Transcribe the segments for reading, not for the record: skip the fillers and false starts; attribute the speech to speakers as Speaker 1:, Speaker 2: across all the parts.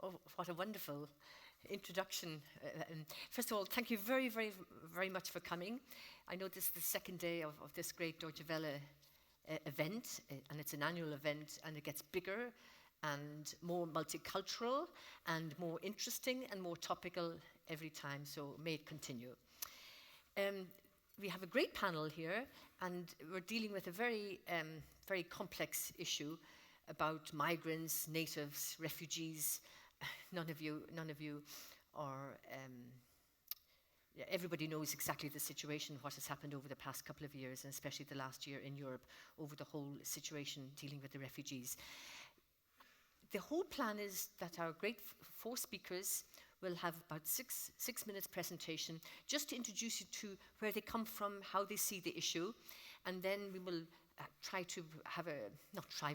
Speaker 1: Oh, what a wonderful introduction. First of all, thank you very, very, very much for coming. I know this is the second day of this great Deutsche Welle event, and it's an annual event, and it gets bigger and more multicultural and more interesting and more topical every time, so may it continue. We have a great panel here, and we're dealing with a very, very complex issue about migrants, natives, refugees. None of you are, everybody knows exactly the situation, what has happened over the past couple of years, and especially the last year in Europe, over the whole situation dealing with the refugees. The whole plan is that our great four speakers will have about six minutes presentation just to introduce you to where they come from, how they see the issue, and then we will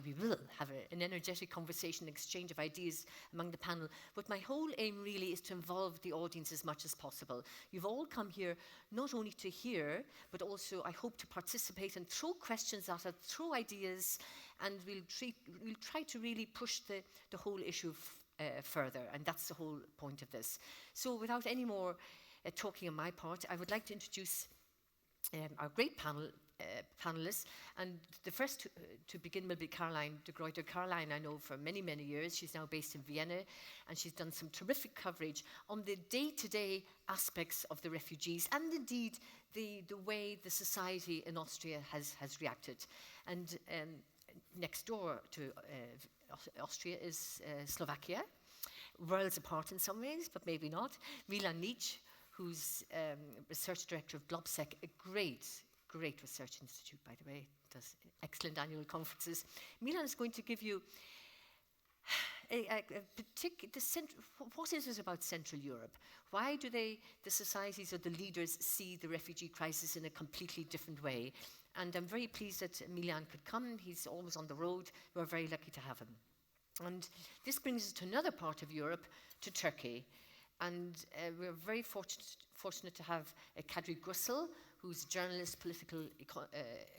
Speaker 1: we will have an energetic conversation, exchange of ideas among the panel. But my whole aim really is to involve the audience as much as possible. You've all come here not only to hear, but also I hope to participate and throw questions at it, throw ideas, and we'll try to really push the whole issue further, and that's the whole point of this. So without any more talking on my part, I would like to introduce our great panelists, and the first to begin will be Caroline de Gruyter. Caroline I know for many, many years. She's now based in Vienna, and she's done some terrific coverage on the day-to-day aspects of the refugees, and indeed the way the society in Austria has reacted. And next door to Austria is Slovakia, worlds apart in some ways, but maybe not. Milan Nič, who's research director of Globsec, a great research institute, by the way, does excellent annual conferences. Milan is going to give you what is it about Central Europe? Why do the societies or the leaders see the refugee crisis in a completely different way? And I'm very pleased that Milan could come. He's always on the road. We're very lucky to have him. And this brings us to another part of Europe, to Turkey. And we're very fortunate to have Kadri Gürsel, who's a journalist, political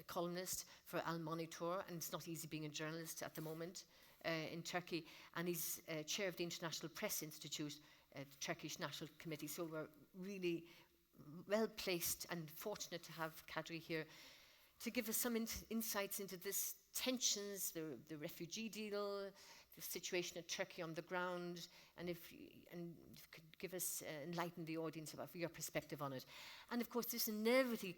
Speaker 1: columnist for Al Monitor, and it's not easy being a journalist at the moment in Turkey. And he's chair of the International Press Institute, the Turkish National Committee. So we're really well placed and fortunate to have Kadri here to give us some insights into this tensions, the refugee deal, the situation in Turkey on the ground, and if you could give us, enlighten the audience about your perspective on it. And of course, this inevitably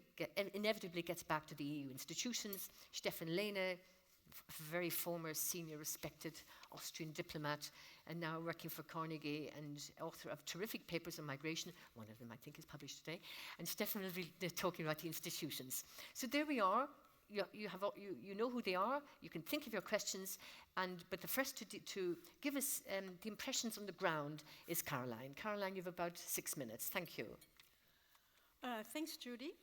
Speaker 1: gets back to the EU institutions. Stefan Lehne, very former senior respected Austrian diplomat, and now working for Carnegie and author of terrific papers on migration. One of them, I think, is published today. And Stefan will be talking about the institutions. So there we are. You know who they are. You can think of your questions, but the first to give us the impressions on the ground is Caroline. Caroline, you have about 6 minutes. Thank you.
Speaker 2: Thanks, Judy.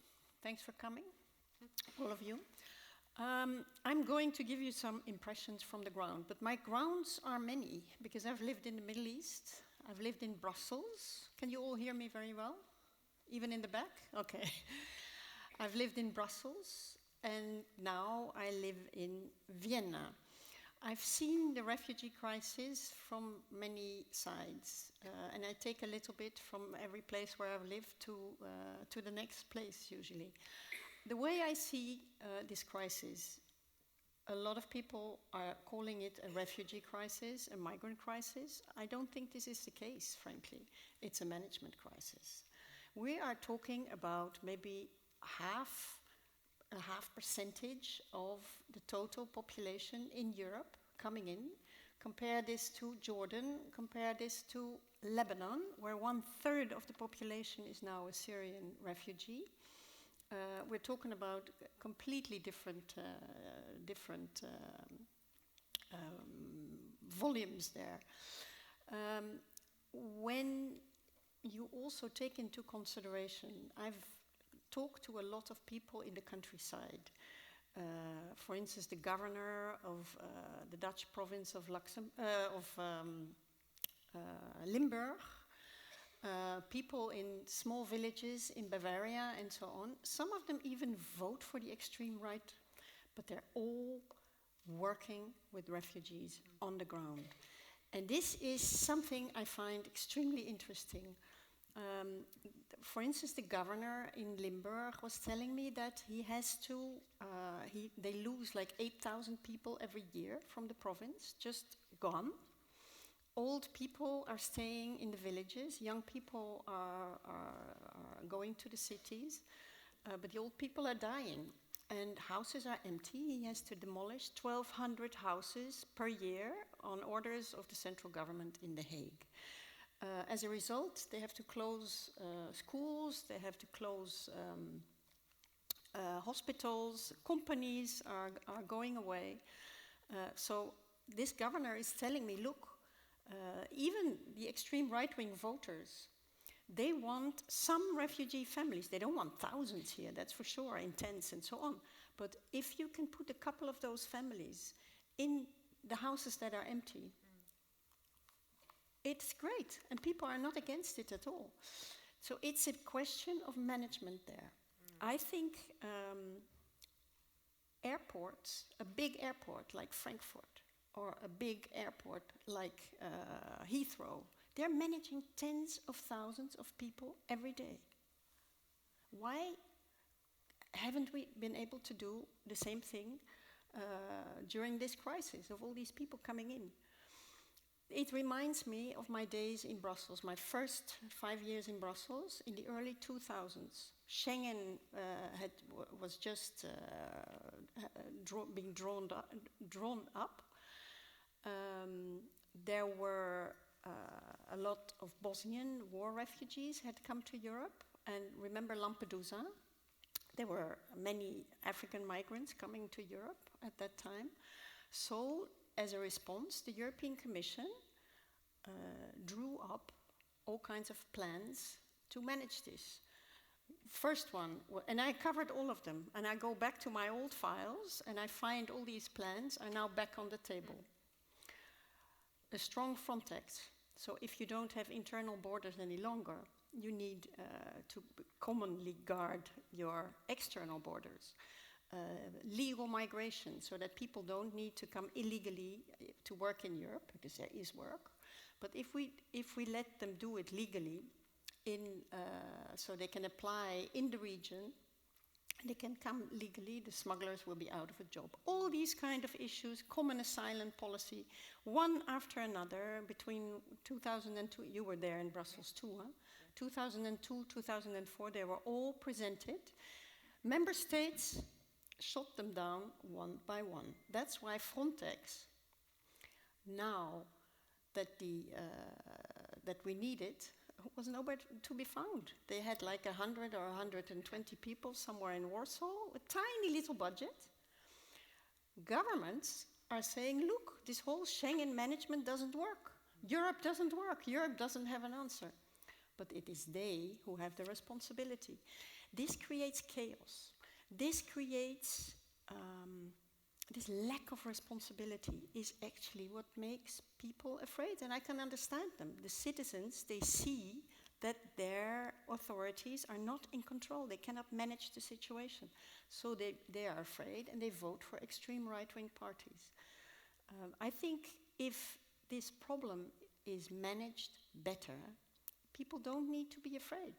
Speaker 2: Thanks for coming, all of you. I'm going to give you some impressions from the ground, but my grounds are many because I've lived in the Middle East. I've lived in Brussels. Can you all hear me very well? Even in the back? Okay. I've lived in Brussels. And now I live in Vienna. I've seen the refugee crisis from many sides, and I take a little bit from every place where I've lived to the next place, usually. The way I see this crisis, a lot of people are calling it a refugee crisis, a migrant crisis. I don't think this is the case, frankly. It's a management crisis. We are talking about maybe a half percentage of the total population in Europe coming in. Compare this to Jordan, compare this to Lebanon, where 1/3 of the population is now a Syrian refugee. We're talking about completely different volumes there. When you also take into consideration, I've talked to a lot of people in the countryside. For instance, the governor of the Dutch province of Limburg, people in small villages in Bavaria and so on. Some of them even vote for the extreme right, but they're all working with refugees on the ground. And this is something I find extremely interesting. For instance, the governor in Limburg was telling me that he has to, they lose like 8,000 people every year from the province, just gone. Old people are staying in the villages, young people are going to the cities, but the old people are dying. And houses are empty. He has to demolish 1,200 houses per year on orders of the central government in The Hague. As a result, they have to close schools, they have to close hospitals, companies are going away. So this governor is telling me, look, even the extreme right-wing voters, they want some refugee families. They don't want thousands here, that's for sure, in tents and so on. But if you can put a couple of those families in the houses that are empty, it's great, and people are not against it at all. So it's a question of management there. I think airports, a big airport like Frankfurt, or a big airport like Heathrow, they're managing tens of thousands of people every day. Why haven't we been able to do the same thing during this crisis of all these people coming in? It reminds me of my days in Brussels, my first 5 years in Brussels in the early 2000s. Schengen was just being drawn up. There were a lot of Bosnian war refugees had come to Europe, and remember Lampedusa? There were many African migrants coming to Europe at that time. So, as a response, the European Commission drew up all kinds of plans to manage this. First one, and I covered all of them, and I go back to my old files, and I find all these plans are now back on the table. A strong Frontex. So if you don't have internal borders any longer, you need to commonly guard your external borders. Legal migration, so that people don't need to come illegally to work in Europe, because there is work. But if we let them do it legally, so they can apply in the region, they can come legally, the smugglers will be out of a job. All these kind of issues, common asylum policy, one after another, between 2002, you were there in Brussels too, huh? 2002, 2004, they were all presented. Member states shot them down one by one. That's why Frontex, now that we need it, was nowhere to be found. They had like 100 or 120 people somewhere in Warsaw, a tiny little budget. Governments are saying, look, this whole Schengen management doesn't work. Europe doesn't work. Europe doesn't have an answer. But it is they who have the responsibility. This creates chaos. This creates, this lack of responsibility is actually what makes people afraid, and I can understand them. The citizens, they see that their authorities are not in control. They cannot manage the situation. So they are afraid, and they vote for extreme right-wing parties. I think if this problem is managed better, people don't need to be afraid.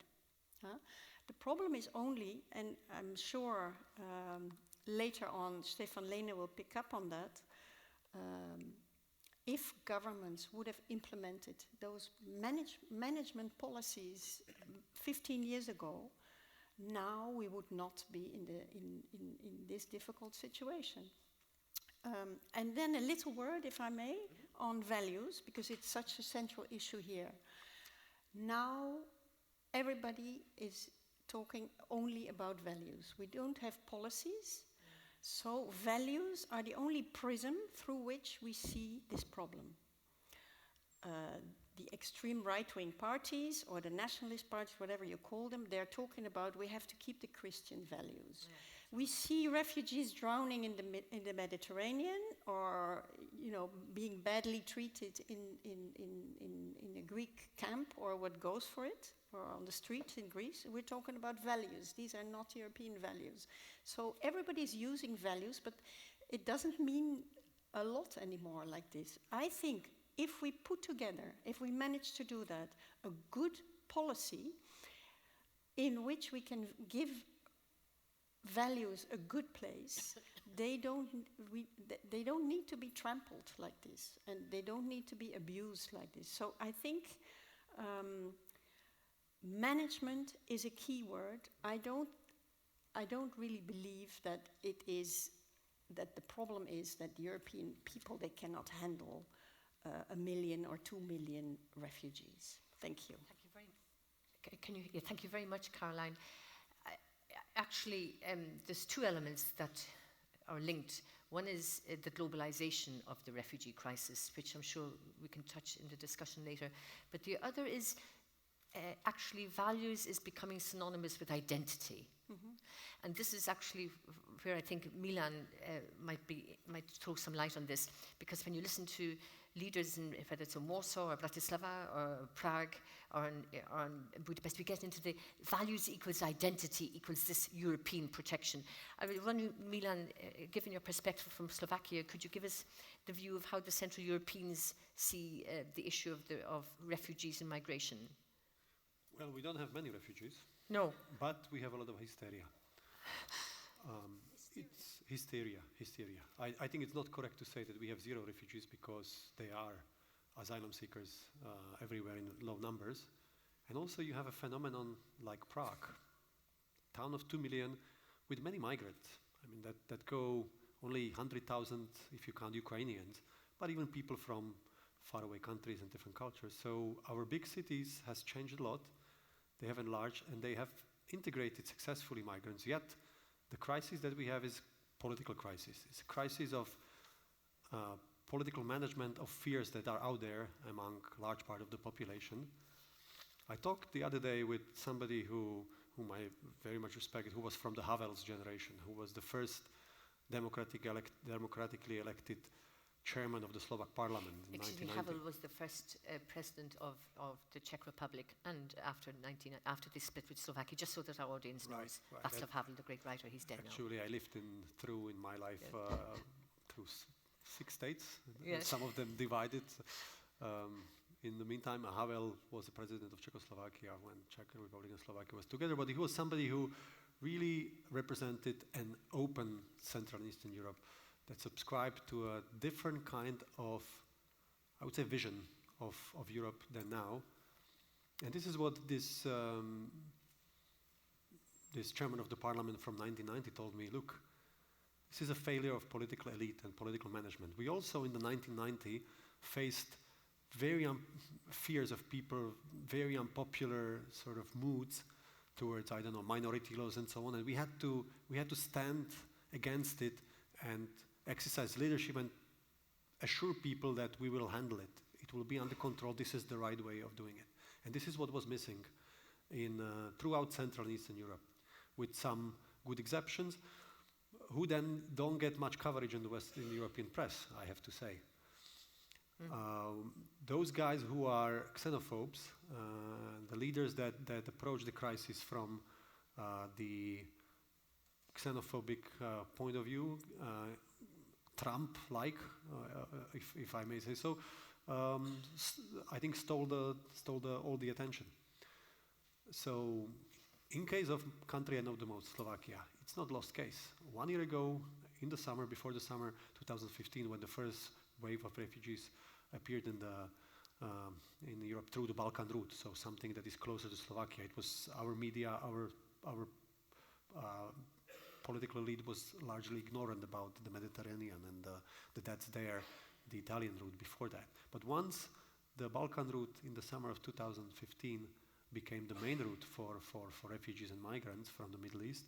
Speaker 2: The problem is only, and I'm sure later on Stefan Lehne will pick up on that, if governments would have implemented those management policies 15 years ago, now we would not be in this difficult situation. And then a little word, if I may, on values, because it's such a central issue here. Now everybody is talking only about values. We don't have policies, so values are the only prism through which we see this problem. The extreme right-wing parties or the nationalist parties, whatever you call them, they're talking about we have to keep the Christian values. We see refugees drowning in the Mediterranean, or being badly treated in a Greek camp, or what goes for it, or on the streets in Greece. We're talking about values. These are not European values. So everybody's using values, but it doesn't mean a lot anymore like this. I think if we put together, if we manage to do that, a good policy in which we can give values a good place, they don't need to be trampled like this, and they don't need to be abused like this. So I think management is a key word. I don't really believe that it is that the problem is that the European people, they cannot handle 1 million or 2 million refugees. Thank you.
Speaker 1: Thank you very much, Caroline. Actually, there's two elements that are linked. One is the globalization of the refugee crisis, which I'm sure we can touch in the discussion later. But the other is actually values is becoming synonymous with identity. Mm-hmm. And this is actually where I think Milan might throw some light on this, because when you listen to leaders, whether it's in Warsaw or Bratislava or Prague or in Budapest, we get into the values equals identity equals this European protection. I will run you, Milan, given your perspective from Slovakia, could you give us the view of how the Central Europeans see the issue of refugees and migration?
Speaker 3: Well, we don't have many refugees.
Speaker 1: No.
Speaker 3: But we have a lot of hysteria. It's hysteria. I think it's not correct to say that we have 0 refugees, because they are asylum seekers everywhere in low numbers. And also you have a phenomenon like Prague, town of 2 million with many migrants. I mean, that go only 100,000 if you count Ukrainians, but even people from faraway countries and different cultures. So our big cities has changed a lot. They have enlarged and they have integrated successfully migrants. Yet the crisis that we have is political crisis. It's a crisis of political management of fears that are out there among a large part of the population. I talked the other day with somebody whom I very much respected, who was from the Havel's generation, who was the first democratically elected chairman of the Slovak parliament in 1990.
Speaker 1: Havel was the first president of the Czech Republic, and after they split with Slovakia, just so that our audience knows.
Speaker 3: Right.
Speaker 1: Václav Havel, the great writer, he's dead now.
Speaker 3: Actually, I lived through in my life through 6 states,
Speaker 1: yes.
Speaker 3: Some of them divided. In the meantime, Havel was the president of Czechoslovakia when Czech Republic and Slovakia was together, but he was somebody who really represented an open Central and Eastern Europe that subscribed to a different kind of, I would say, vision of Europe than now. And this is what this chairman of the parliament from 1990 told me, look, this is a failure of political elite and political management. We also in the 1990 faced fears of people, very unpopular sort of moods towards, I don't know, minority laws and so on, and we had to stand against it and exercise leadership and assure people that we will handle it. It will be under control. This is the right way of doing it. And this is what was missing throughout Central and Eastern Europe, with some good exceptions, who then don't get much coverage in the Western European press, I have to say. Those guys who are xenophobes, the leaders that approach the crisis from the xenophobic point of view, Trump-like, if I may say so, I think stole all the attention. So, in case of country I know the most, Slovakia, it's not lost case. 1 year ago, in the summer, before the summer 2015, when the first wave of refugees appeared in Europe through the Balkan route, so something that is closer to Slovakia, it was our media, our political elite was largely ignorant about the Mediterranean and that's there, the Italian route before that. But once the Balkan route in the summer of 2015 became the main route for refugees and migrants from the Middle East,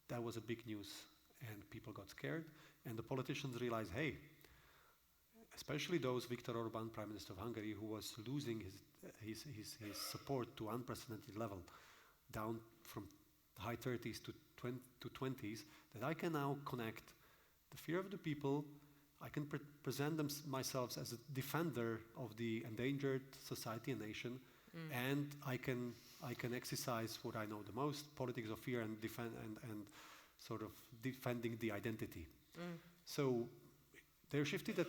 Speaker 3: that was a big news and people got scared and the politicians realized, hey, especially those Viktor Orban, Prime Minister of Hungary, who was losing his support to unprecedented level, down from high 30s to 20s, that I can now connect the fear of the people. I can present myself as a defender of the endangered society and nation, and I can exercise what I know the most: politics of fear and sort of defending the identity. So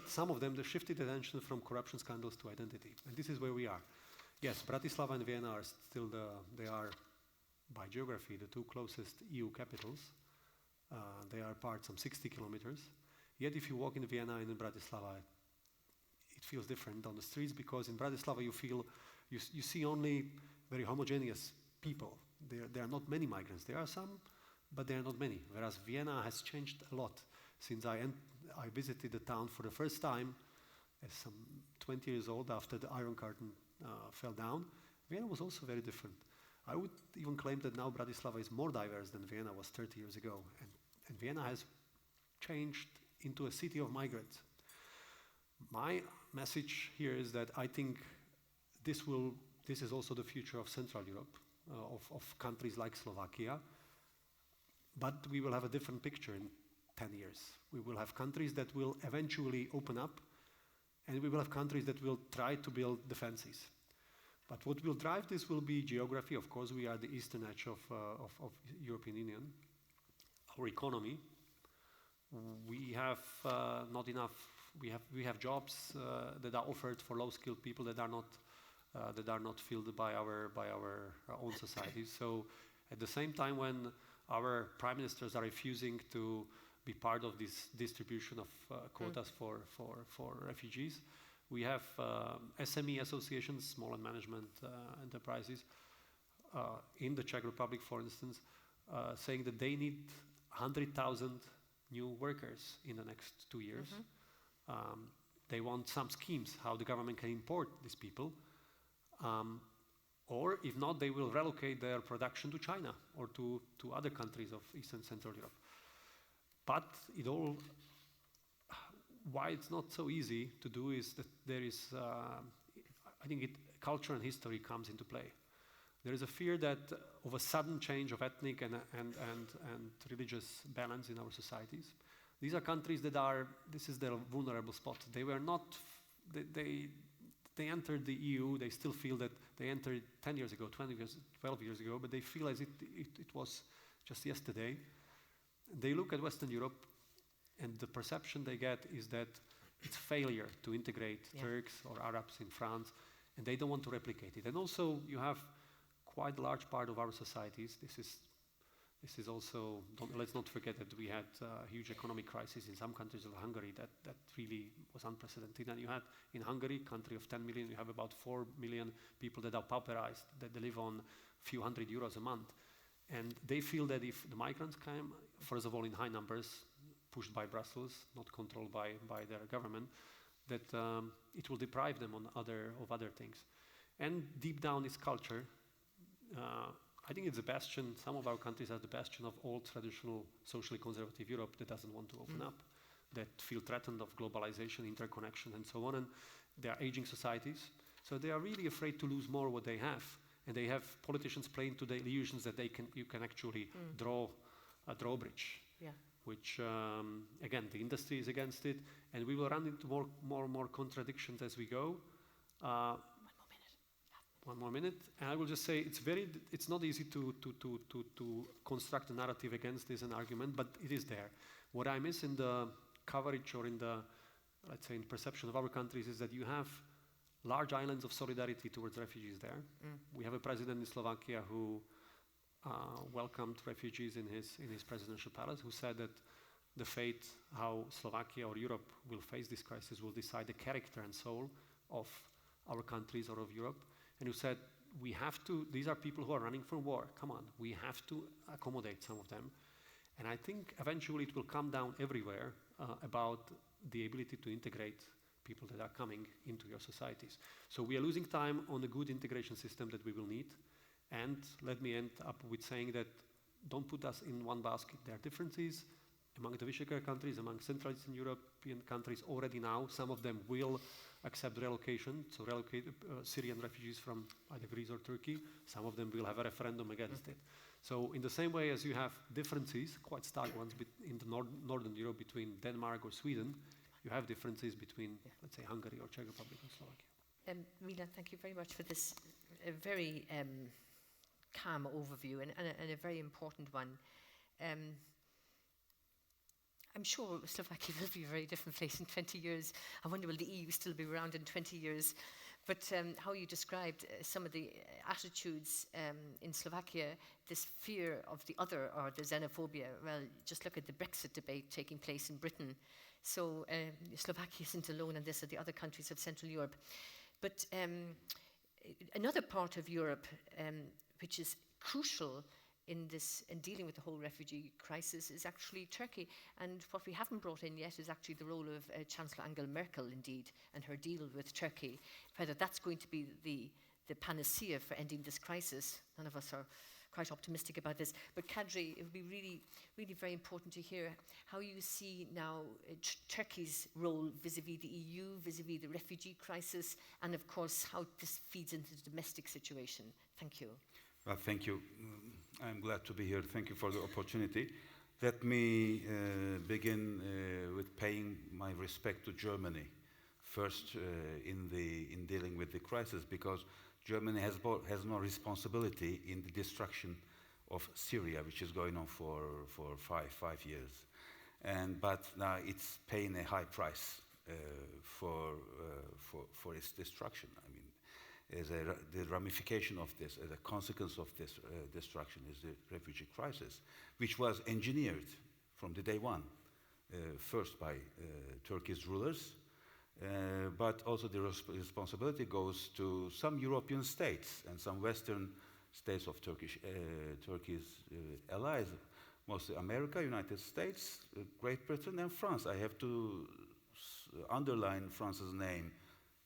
Speaker 3: some of them, they shifted attention from corruption scandals to identity. And this is where we are. Yes, Bratislava and Vienna are still they are, by geography, the two closest EU capitals. They are apart some 60 kilometers. Yet if you walk in Vienna and in Bratislava, it feels different on the streets, because in Bratislava you see only very homogeneous people. There are not many migrants. There are some, but there are not many. Whereas Vienna has changed a lot since I visited the town for the first time as some 20 years old after the Iron Curtain fell down. Vienna was also very different. I would even claim that now Bratislava is more diverse than Vienna was 30 years ago. And Vienna has changed into a city of migrants. My message here is that I think this is also the future of Central Europe, of countries like Slovakia. But we will have a different picture in 10 years. We will have countries that will eventually open up, and we will have countries that will try to build defenses. But what will drive this will be geography. Of course, we are the eastern edge of European Union. Our economy, we have not enough. We have jobs that are offered for low-skilled people that are not filled by our own societies. So, at the same time, when our prime ministers are refusing to be part of this distribution of quotas for refugees, we have SME associations, small and management enterprises, in the Czech Republic, for instance, saying that they need 100,000 new workers in the next 2 years. They want some schemes how the government can import these people. Or if not, they will relocate their production to China or to other countries of Eastern Central Europe. But why it's not so easy to do is that there is, I think culture and history comes into play. There is a fear that of a sudden change of ethnic and religious balance in our societies. These are countries this is their vulnerable spot. They were not, they entered the EU, they still feel that they entered 10 years ago, 12 years ago, but they feel as it was just yesterday. They look at Western Europe, and the perception they get is that it's failure to integrate Turks or Arabs in France, and they don't want to replicate it. And also, you have quite a large part of our societies. This is also, let's not forget that we had a huge economic crisis in some countries of Hungary that really was unprecedented. And you had in Hungary, country of 10 million, you have about 4 million people that are pauperized, that they live on a few €100 a month. And they feel that if the migrants come, first of all in high numbers, pushed by Brussels, not controlled by their government, that it will deprive them of other things. And deep down is culture. I think it's a bastion, some of our countries are the bastion of old traditional socially conservative Europe that doesn't want to open up, that feel threatened of globalization, interconnection and so on, and they are aging societies. So they are really afraid to lose more what they have, and they have politicians playing to the illusions that you can actually draw a drawbridge, which again, the industry is against it, and we will run into more contradictions as we go. One more minute, and I will just say it's not easy to construct a narrative against this, an argument, but it is there. What I miss in the coverage or in the, let's say, in perception of our countries is that you have large islands of solidarity towards refugees there. We have a president in Slovakia who welcomed refugees in his presidential palace, who said that the fate, how Slovakia or Europe will face this crisis, will decide the character and soul of our countries or of Europe. And who said, these are people who are running from war, come on, we have to accommodate some of them. And I think eventually it will come down everywhere about the ability to integrate people that are coming into your societies. So we are losing time on a good integration system that we will need. And let me end up with saying that don't put us in one basket. There are differences among the Visegrad countries, among Central Eastern European countries already now. Some of them will accept relocation, so relocate Syrian refugees from either Greece or Turkey. Some of them will have a referendum against it. So in the same way as you have differences, quite stark ones, in the Northern Europe between Denmark or Sweden, you have differences between, let's say, Hungary or Czech Republic and Slovakia.
Speaker 1: Milan, thank you very much for this very calm overview and a very important one. I'm sure Slovakia will be a very different place in 20 years. I wonder, will the EU still be around in 20 years? But how you described some of the attitudes in Slovakia, this fear of the other or the xenophobia, well, just look at the Brexit debate taking place in Britain. So Slovakia isn't alone in this, or the other countries of Central Europe. But another part of Europe which is crucial in dealing with the whole refugee crisis is actually Turkey. And what we haven't brought in yet is actually the role of Chancellor Angela Merkel, indeed, and her deal with Turkey. Whether that's going to be the panacea for ending this crisis, none of us are quite optimistic about this. But Kadri, it would be really, really very important to hear how you see now Turkey's role vis-à-vis the EU, vis-à-vis the refugee crisis, and of course how this feeds into the domestic situation. Thank you.
Speaker 4: Well, thank you. I'm glad to be here. Thank you for the opportunity. Let me begin with paying my respect to Germany first in dealing with the crisis, because Germany has no responsibility in the destruction of Syria, which is going on for five years, but now it's paying a high price for its destruction. I mean, the ramification of this, the consequence of this destruction is the refugee crisis, which was engineered from the day one, first by Turkey's rulers, but also the responsibility goes to some European states and some Western states of Turkey's allies, mostly America, United States, Great Britain, and France. I have to underline France's name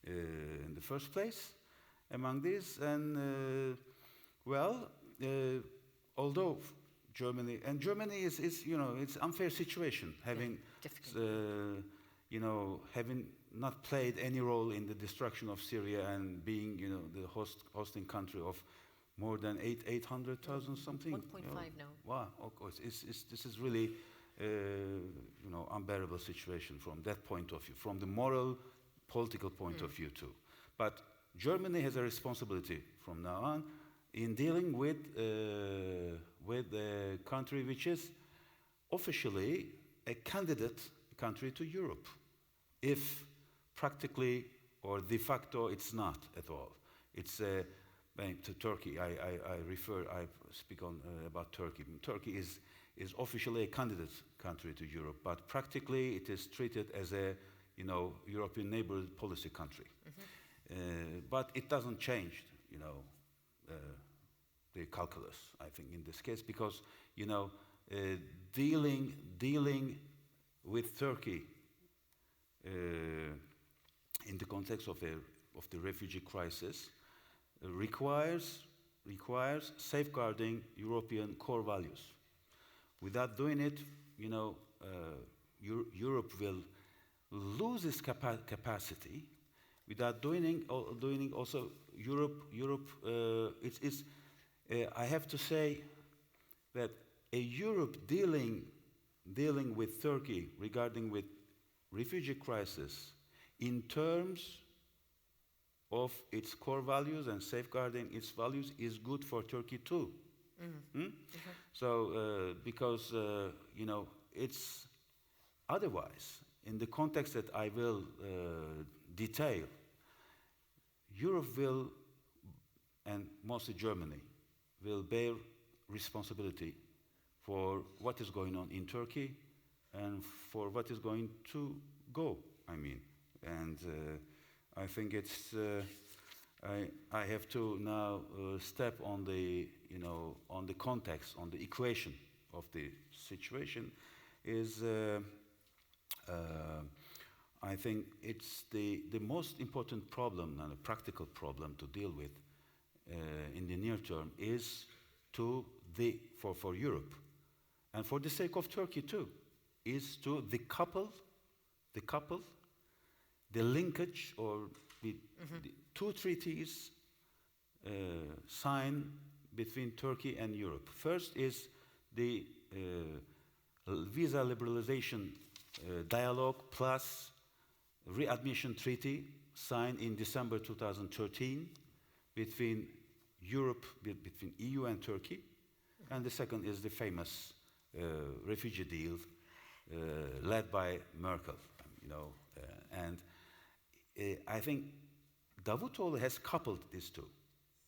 Speaker 4: in the first place among these. And although Germany is it's unfair situation having having not played any role in the destruction of Syria and being the hosting country of more than 800,000 something.
Speaker 1: 1.5 now.
Speaker 4: Wow, of course, this is really unbearable situation from that point of view, from the moral, political point of view too. But Germany has a responsibility from now on in dealing with a country which is officially a candidate country to Europe, if practically or de facto it's not at all. It's to Turkey. I speak about Turkey. Turkey is officially a candidate country to Europe, but practically it is treated as a European neighborhood policy country. But it doesn't change, the calculus, I think, in this case, because, dealing with Turkey in the context of the refugee crisis requires safeguarding European core values. Without doing it, Europe will lose its capacity. Without doing also Europe, I have to say that a Europe dealing with Turkey regarding with refugee crisis in terms of its core values and safeguarding its values is good for Turkey too. So because it's otherwise, in the context that I will detail, Europe will, and mostly Germany, will bear responsibility for what is going on in Turkey and for what is going to go, and I think it's I have to now step on the on the context, on the equation of the situation. Is I think it's the most important problem and a practical problem to deal with in the near term is for Europe and for the sake of Turkey too, is to decouple the linkage or the two treaties signed between Turkey and Europe. First is the visa liberalization dialogue plus readmission treaty signed in December 2013 between EU and Turkey. And the second is the famous refugee deal led by Merkel, you know, and I think Davutoğlu has coupled these two,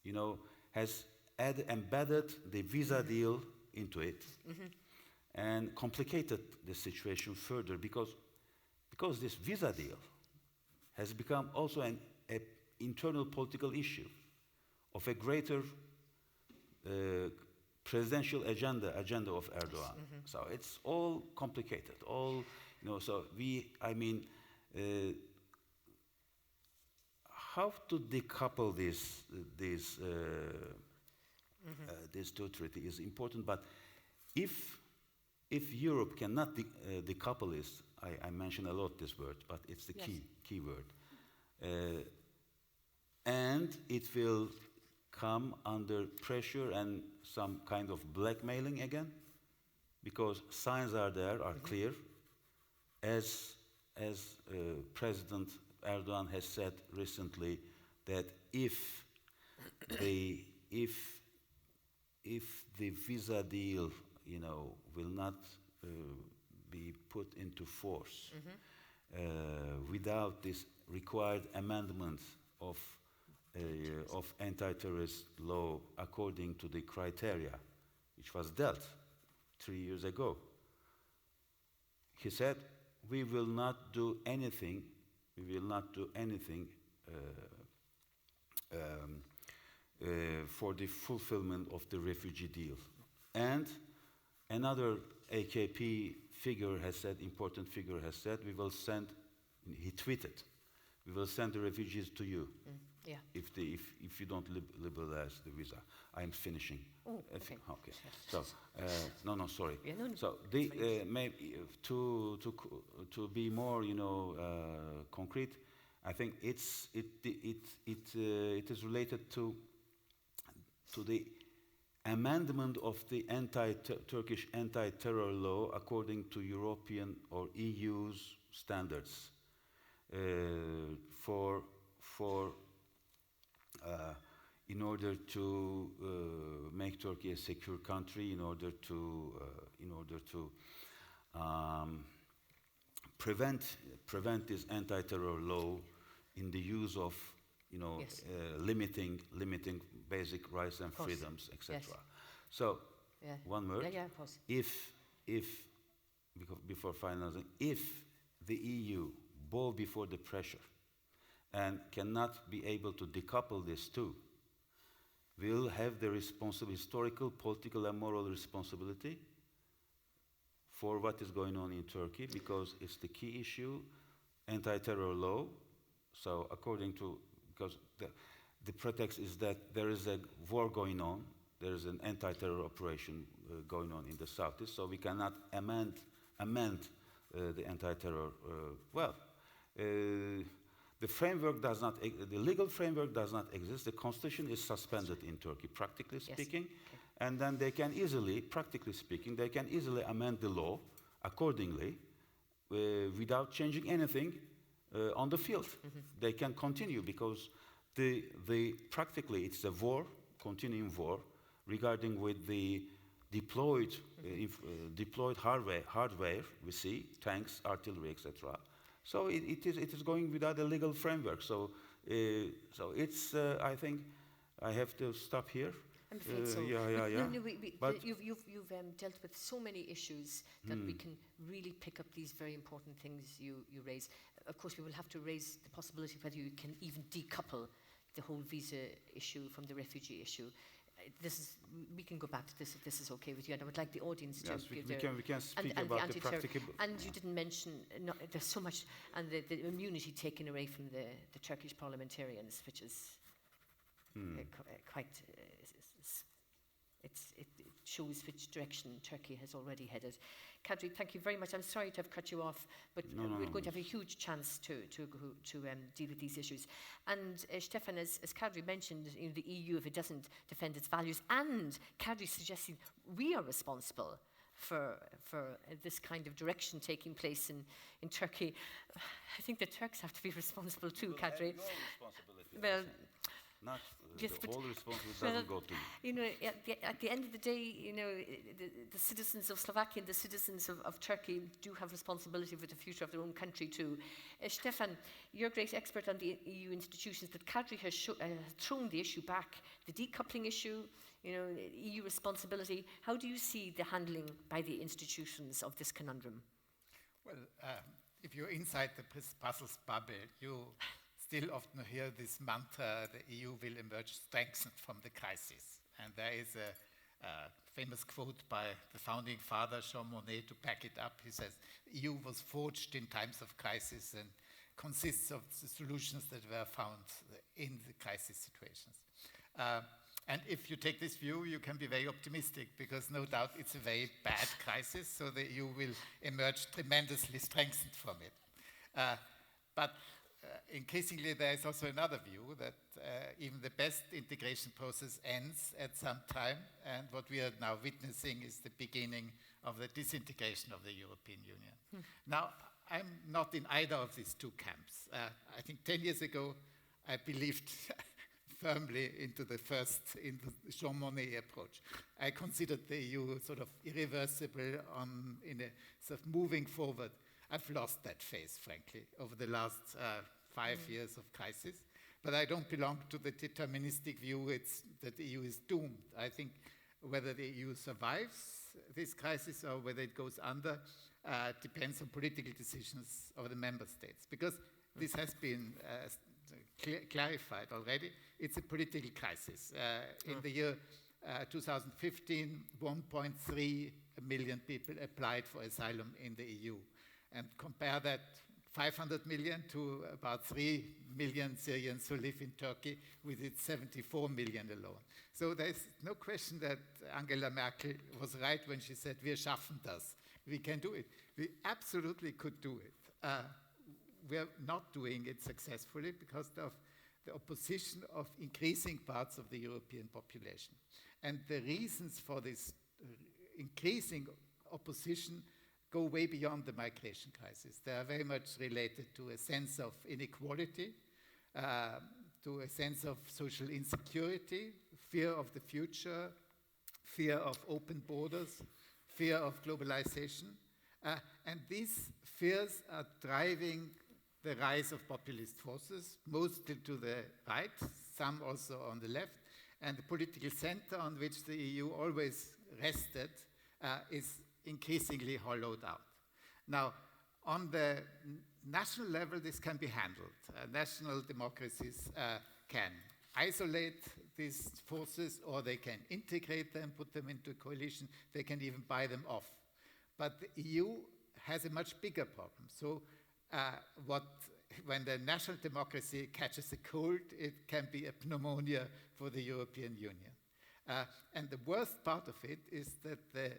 Speaker 4: you know, has embedded the visa deal into it and complicated the situation further because this visa deal has become also an internal political issue of a greater presidential agenda of Erdogan. So it's all complicated, all, you know, so how to decouple these two treaties is important, but if Europe cannot decouple this, I mention a lot this word, but it's the key word, and it will come under pressure and some kind of blackmailing again, because signs are there, are clear, as President Erdogan has said recently, that if the visa deal, you know, will not be put into force without this required amendment of anti-terrorist law according to the criteria which was dealt 3 years ago, he said, we will not do anything for the fulfillment of the refugee deal. And another AKP figure has said, important figure has said, we will send, he tweeted, we will send the refugees to you if you don't liberalize the visa. I'm finishing.
Speaker 1: Oh, okay.
Speaker 4: Okay. So, no, sorry.
Speaker 1: Yeah, no.
Speaker 4: So, to be more, you know, concrete, I think it is related to the amendment of the Turkish anti-terror law according to European or EU's standards in order to make Turkey a secure country, in order to prevent this anti-terror law in the use of, you know, limiting basic rights and freedoms, etc.
Speaker 1: Yes.
Speaker 4: So, one word.
Speaker 1: Yeah, of course.
Speaker 4: Before finalizing, if the EU bow before the pressure and cannot be able to decouple this too, will have the historical, political, and moral responsibility for what is going on in Turkey, because it's the key issue, anti-terror law. So because the pretext is that there is a war going on, there is an anti-terror operation going on in the southeast, so we cannot amend the anti-terror. The framework does not, the legal framework does not exist. The constitution is suspended in Turkey, practically speaking, and then they can easily, practically speaking, they can easily amend the law accordingly without changing anything on the field. They can continue because practically it's a war, continuing war, regarding with the deployed hardware we see, tanks, artillery, etc. So it is going without a legal framework. So it's I think I have to stop here.
Speaker 1: I'm afraid so.
Speaker 4: Yeah.
Speaker 1: No, but you've dealt with so many issues that we can really pick up these very important things you raise. Of course, we will have to raise the possibility of whether you can even decouple the whole visa issue from the refugee issue. We can go back to this if this is okay with you, and I would like the audience to give their...
Speaker 4: we can speak about the practical...
Speaker 1: And you didn't mention, there's so much, and the immunity taken away from the Turkish parliamentarians, which is quite... It shows which direction Turkey has already headed. Kadri, thank you very much. I'm sorry to have cut you off, but we're going to have a huge chance to deal with these issues. And Stefan, as Kadri mentioned, the EU, if it doesn't defend its values, and Kadri suggesting we are responsible for this kind of direction taking place in Turkey, I think the Turks have to be responsible too, Kadri.
Speaker 4: No responsibility.
Speaker 1: Well,
Speaker 4: Not
Speaker 1: Yes,
Speaker 4: the
Speaker 1: but-
Speaker 4: whole responsibility
Speaker 1: Well,
Speaker 4: doesn't go to you.
Speaker 1: You know, at the end of the day, you know, the citizens of Slovakia and the citizens of Turkey do have responsibility for the future of their own country too. Stefan, you're a great expert on the EU institutions, but Kadri has thrown the issue back, the decoupling issue, you know, EU responsibility. How do you see the handling by the institutions of this conundrum?
Speaker 5: Well, if you're inside the Brussels bubble, you still often hear this mantra, the EU will emerge strengthened from the crisis. And there is a famous quote by the founding father, Jean Monnet, to back it up. He says, the EU was forged in times of crisis and consists of the solutions that were found in the crisis situations. And if you take this view, you can be very optimistic because no doubt it's a very bad crisis, so the EU will emerge tremendously strengthened from it. But increasingly, there is also another view that even the best integration process ends at some time, and what we are now witnessing is the beginning of the disintegration of the European Union. Now, I'm not in either of these two camps. I think 10 years ago, I believed firmly into the Jean Monnet approach. I considered the EU sort of irreversible in a sort of moving forward. I've lost that phase, frankly, over the last 5 years of crisis. But I don't belong to the deterministic view that the EU is doomed. I think whether the EU survives this crisis or whether it goes under depends on political decisions of the member states. Because this has been clarified already. It's a political crisis. In the year 2015, 1.3 million people applied for asylum in the EU. And compare that 500 million to about 3 million Syrians who live in Turkey with its 74 million alone. So there's no question that Angela Merkel was right when she said, wir schaffen das. We can do it. We absolutely could do it. We're not doing it successfully because of the opposition of increasing parts of the European population. And the reasons for this increasing opposition go way beyond the migration crisis. They are very much related to a sense of inequality, to a sense of social insecurity, fear of the future, fear of open borders, fear of globalization. And these fears are driving the rise of populist forces, mostly to the right, some also on the left, and the political center on which the EU always rested is increasingly hollowed out. Now, on the national level, this can be handled. National democracies can isolate these forces, or they can integrate them, put them into a coalition, they can even buy them off. But the EU has a much bigger problem. So when the national democracy catches a cold, it can be a pneumonia for the European Union. And the worst part of it is that the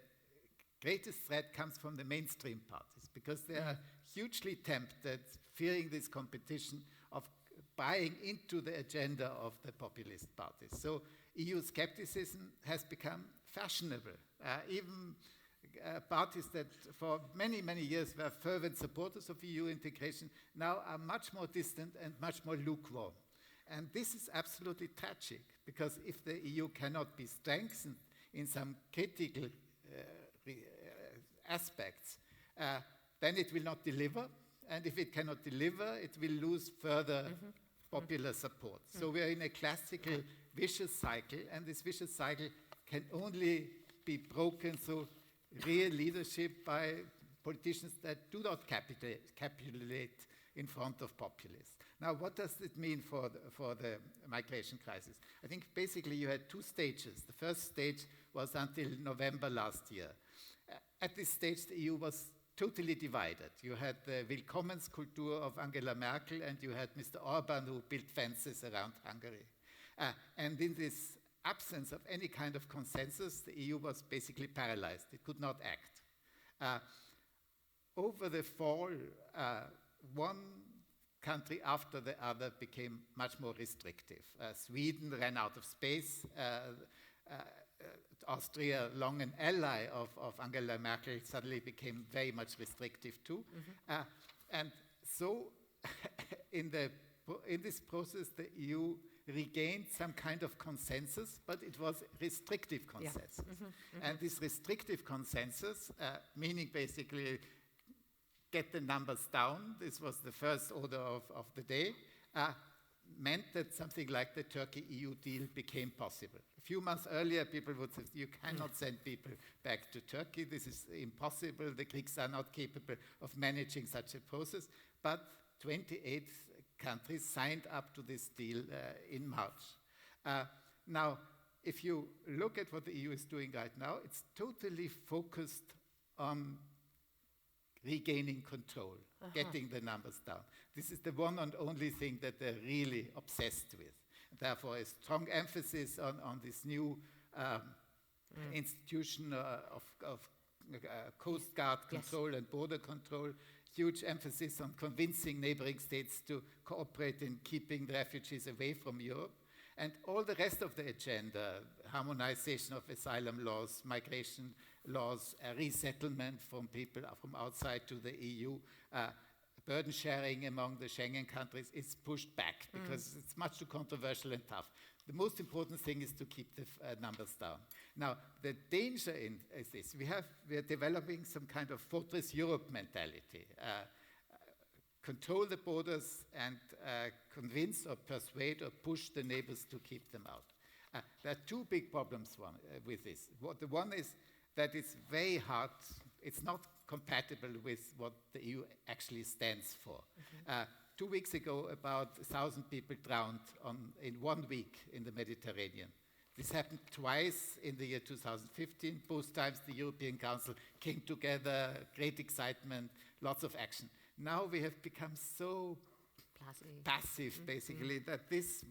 Speaker 5: greatest threat comes from the mainstream parties, because they are hugely tempted, fearing this competition, of buying into the agenda of the populist parties. So EU skepticism has become fashionable. Even parties that for many, many years were fervent supporters of EU integration now are much more distant and much more lukewarm. And this is absolutely tragic, because if the EU cannot be strengthened in some critical aspects, then it will not deliver. And if it cannot deliver, it will lose further popular support. So we are in a classical vicious cycle, and this vicious cycle can only be broken through real leadership by politicians that do not capitulate in front of populists. Now, what does it mean for the migration crisis? I think basically you had two stages. The first stage was until November last year. At this stage, the EU was totally divided. You had the Willkommenskultur of Angela Merkel, and you had Mr. Orban, who built fences around Hungary. And in this absence of any kind of consensus, the EU was basically paralyzed. It could not act. Over the fall, one country after the other became much more restrictive. Sweden ran out of space. Austria, long an ally of Angela Merkel, suddenly became very much restrictive too. And so in the in this process, the EU regained some kind of consensus, but it was restrictive consensus. And this restrictive consensus, meaning basically get the numbers down, this was the first order of the day, meant that something like the Turkey-EU deal became possible. A few months earlier, people would say, you cannot send people back to Turkey. This is impossible. The Greeks are not capable of managing such a process. But 28 countries signed up to this deal in March. Now, if you look at what the EU is doing right now, it's totally focused on regaining control, getting the numbers down. This is the one and only thing that they're really obsessed with. Therefore, a strong emphasis on this new institution of Coast Guard control and border control, huge emphasis on convincing neighboring states to cooperate in keeping the refugees away from Europe. And all the rest of the agenda, harmonization of asylum laws, migration laws, resettlement from people from outside to the EU, burden sharing among the Schengen countries is pushed back because it's much too controversial and tough. The most important thing is to keep the numbers down. Now, the danger is this. We are developing some kind of Fortress Europe mentality. Control the borders and convince or persuade or push the neighbors to keep them out. There are two big problems with this. The one is that it's very hard, it's not compatible with what the EU actually stands for. 2 weeks ago, about 1,000 people drowned in 1 week in the Mediterranean. This happened twice in the year 2015. Both times the European Council came together, great excitement, lots of action. Now we have become so passive, basically, that this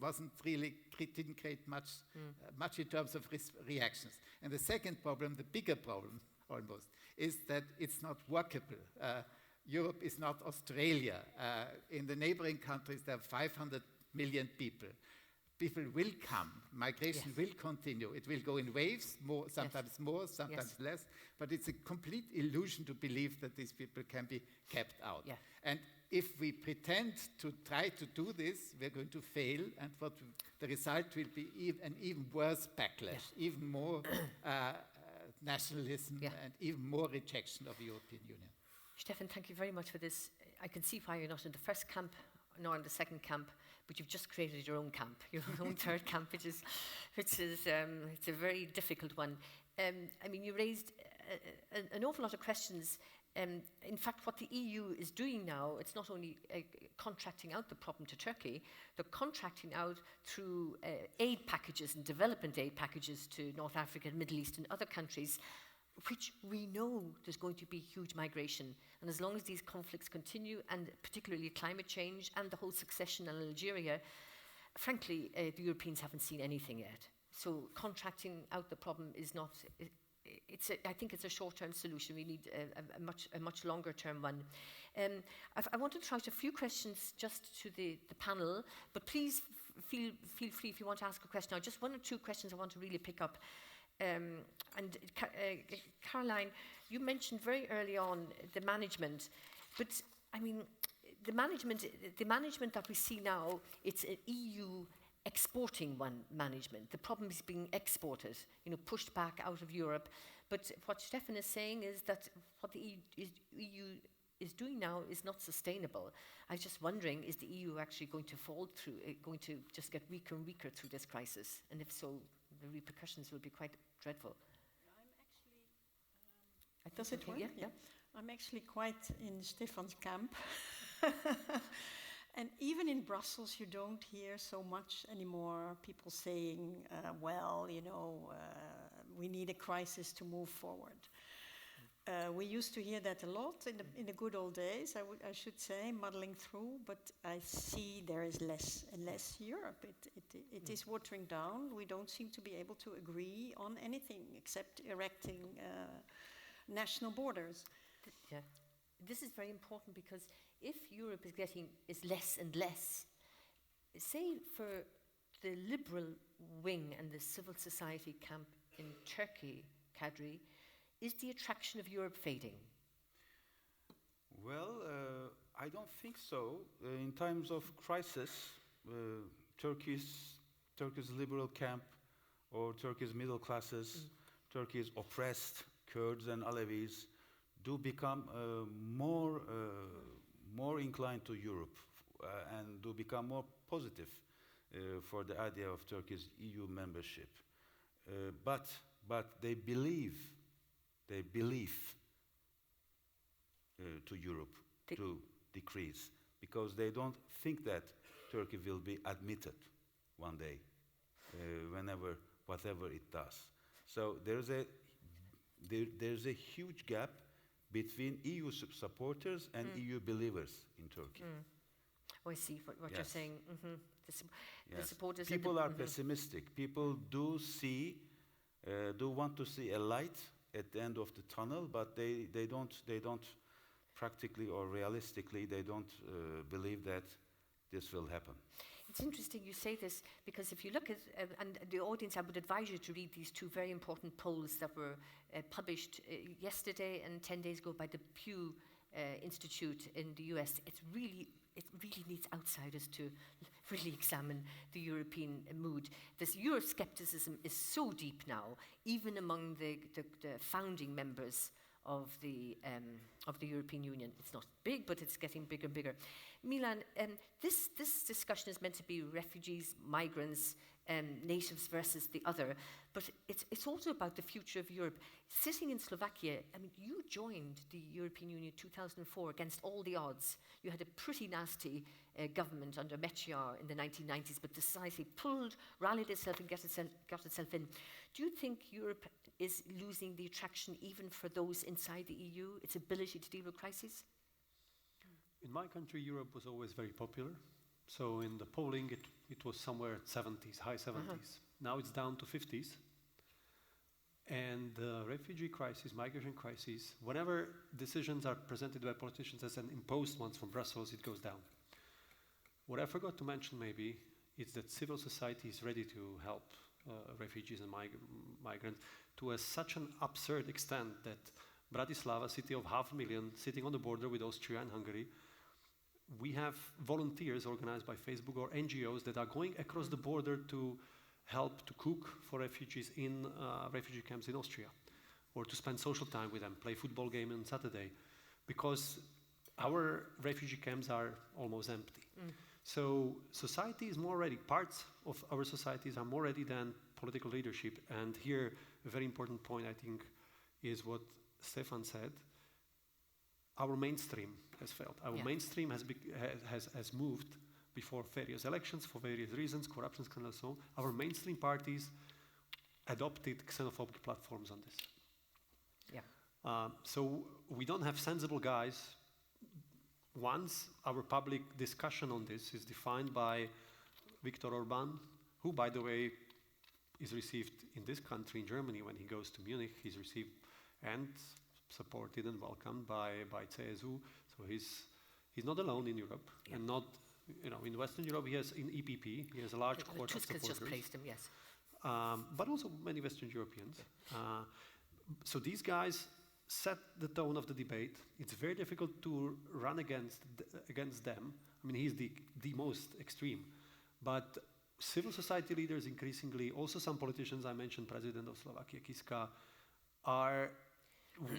Speaker 5: didn't create much in terms of reactions. And the second problem, the bigger problem almost, is that it's not workable. Europe is not Australia. In the neighboring countries, there are 500 million people. People will come. Migration will continue. It will go in waves, sometimes more, sometimes less. But it's a complete illusion to believe that these people can be kept out. And if we pretend to try to do this, we're going to fail. And the result will be an even worse backlash, even more nationalism, and even more rejection of the European Union.
Speaker 1: Stefan, thank you very much for this. I can see why you're not in the first camp nor in the second camp, but you've just created your own camp, your own third camp, which is it's a very difficult one. I mean, you raised an awful lot of questions. In fact, what the EU is doing now, it's not only contracting out the problem to Turkey, they're contracting out through aid packages and development aid packages to North Africa, Middle East and other countries, which we know there's going to be huge migration. And as long as these conflicts continue, and particularly climate change and the whole succession in Algeria, frankly, the Europeans haven't seen anything yet. So contracting out the problem is not, I think it's a short-term solution. We need a much longer-term one. I want to throw out a few questions just to the panel, but please feel free if you want to ask a question. Now, just one or two questions I want to really pick up. Caroline, you mentioned very early on the management, but I mean, the management that we see now, it's an EU exporting management. The problem is being exported, pushed back out of Europe. But what Stefan is saying is that what the EU is doing now is not sustainable. I was just wondering, is the EU actually going to fall through, going to just get weaker and weaker through this crisis? And if so, the repercussions will be quite dreadful.
Speaker 2: Does it work?
Speaker 1: Yeah.
Speaker 2: I'm actually quite in Stefan's camp. And even in Brussels, you don't hear so much anymore people saying, we need a crisis to move forward. We used to hear that a lot in the good old days, I should say, muddling through, but I see there is less and less Europe. It is watering down. We don't seem to be able to agree on anything except erecting national borders.
Speaker 1: This is very important because if Europe is less and less, say for the liberal wing and the civil society camp in Turkey, Kadri, is the attraction of Europe fading?
Speaker 4: Well, I don't think so. In times of crisis, Turkey's liberal camp or Turkey's middle classes, Turkey's oppressed Kurds and Alevis do become more inclined to Europe and do become more positive for the idea of Turkey's EU membership. But they believe to Europe to decrease because they don't think that Turkey will be admitted one day, whatever it does. So there's a huge gap between EU supporters and EU believers in Turkey.
Speaker 1: Oh, I see what you're
Speaker 4: Yes.
Speaker 1: saying. The
Speaker 4: Yes.
Speaker 1: supporters.
Speaker 4: People are pessimistic. People do want to see a light at the end of the tunnel, but they don't practically or realistically they don't believe that this will happen.
Speaker 1: It's interesting you say this because if you look at, and the audience, I would advise you to read these two very important polls that were published yesterday and 10 days ago by the Pew Institute in the US. It really needs outsiders to really examine the European mood. This Euroscepticism is so deep now, even among the founding members of the European Union. It's not big, but it's getting bigger and bigger. Milan, this discussion is meant to be refugees, migrants, natives versus the other, but it's also about the future of Europe. Sitting in Slovakia, I mean, you joined the European Union in 2004 against all the odds. You had a pretty nasty government under Mečiar in the 1990s, but the society rallied itself and got itself in. Do you think Europe is losing the attraction even for those inside the EU, its ability to deal with crises?
Speaker 3: In my country, Europe was always very popular. So in the polling, it was somewhere at 70s, high 70s. Now it's down to 50s. And the refugee crisis, migration crisis, whenever decisions are presented by politicians as an imposed ones from Brussels, it goes down. What I forgot to mention maybe is that civil society is ready to help refugees and migrants to such an absurd extent that Bratislava, city of 500,000, sitting on the border with Austria and Hungary, we have volunteers organized by Facebook or NGOs that are going across the border to help to cook for refugees in refugee camps in Austria, or to spend social time with them, play football game on Saturday, because our refugee camps are almost empty. So society is more ready, parts of our societies are more ready than political leadership. And here, a very important point, I think, is what Stefan said. Our mainstream has failed. Our mainstream has moved before various elections for various reasons, corruption scandals, so on. Our mainstream parties adopted xenophobic platforms on this. So we don't have sensible guys. Once our public discussion on this is defined by Viktor Orban, who, by the way, is received in this country, in Germany, when he goes to Munich, he's received and supported and welcomed by CSU. So he's not alone in Europe, and not, in Western Europe. He has in EPP, he has a large court of
Speaker 1: Tusk has
Speaker 3: supporters.
Speaker 1: just placed him, yes.
Speaker 3: But also many Western Europeans. So these guys set the tone of the debate. It's very difficult to run against them. I mean, he's the most extreme. But civil society leaders increasingly, also some politicians, I mentioned President of Slovakia, Kiska, are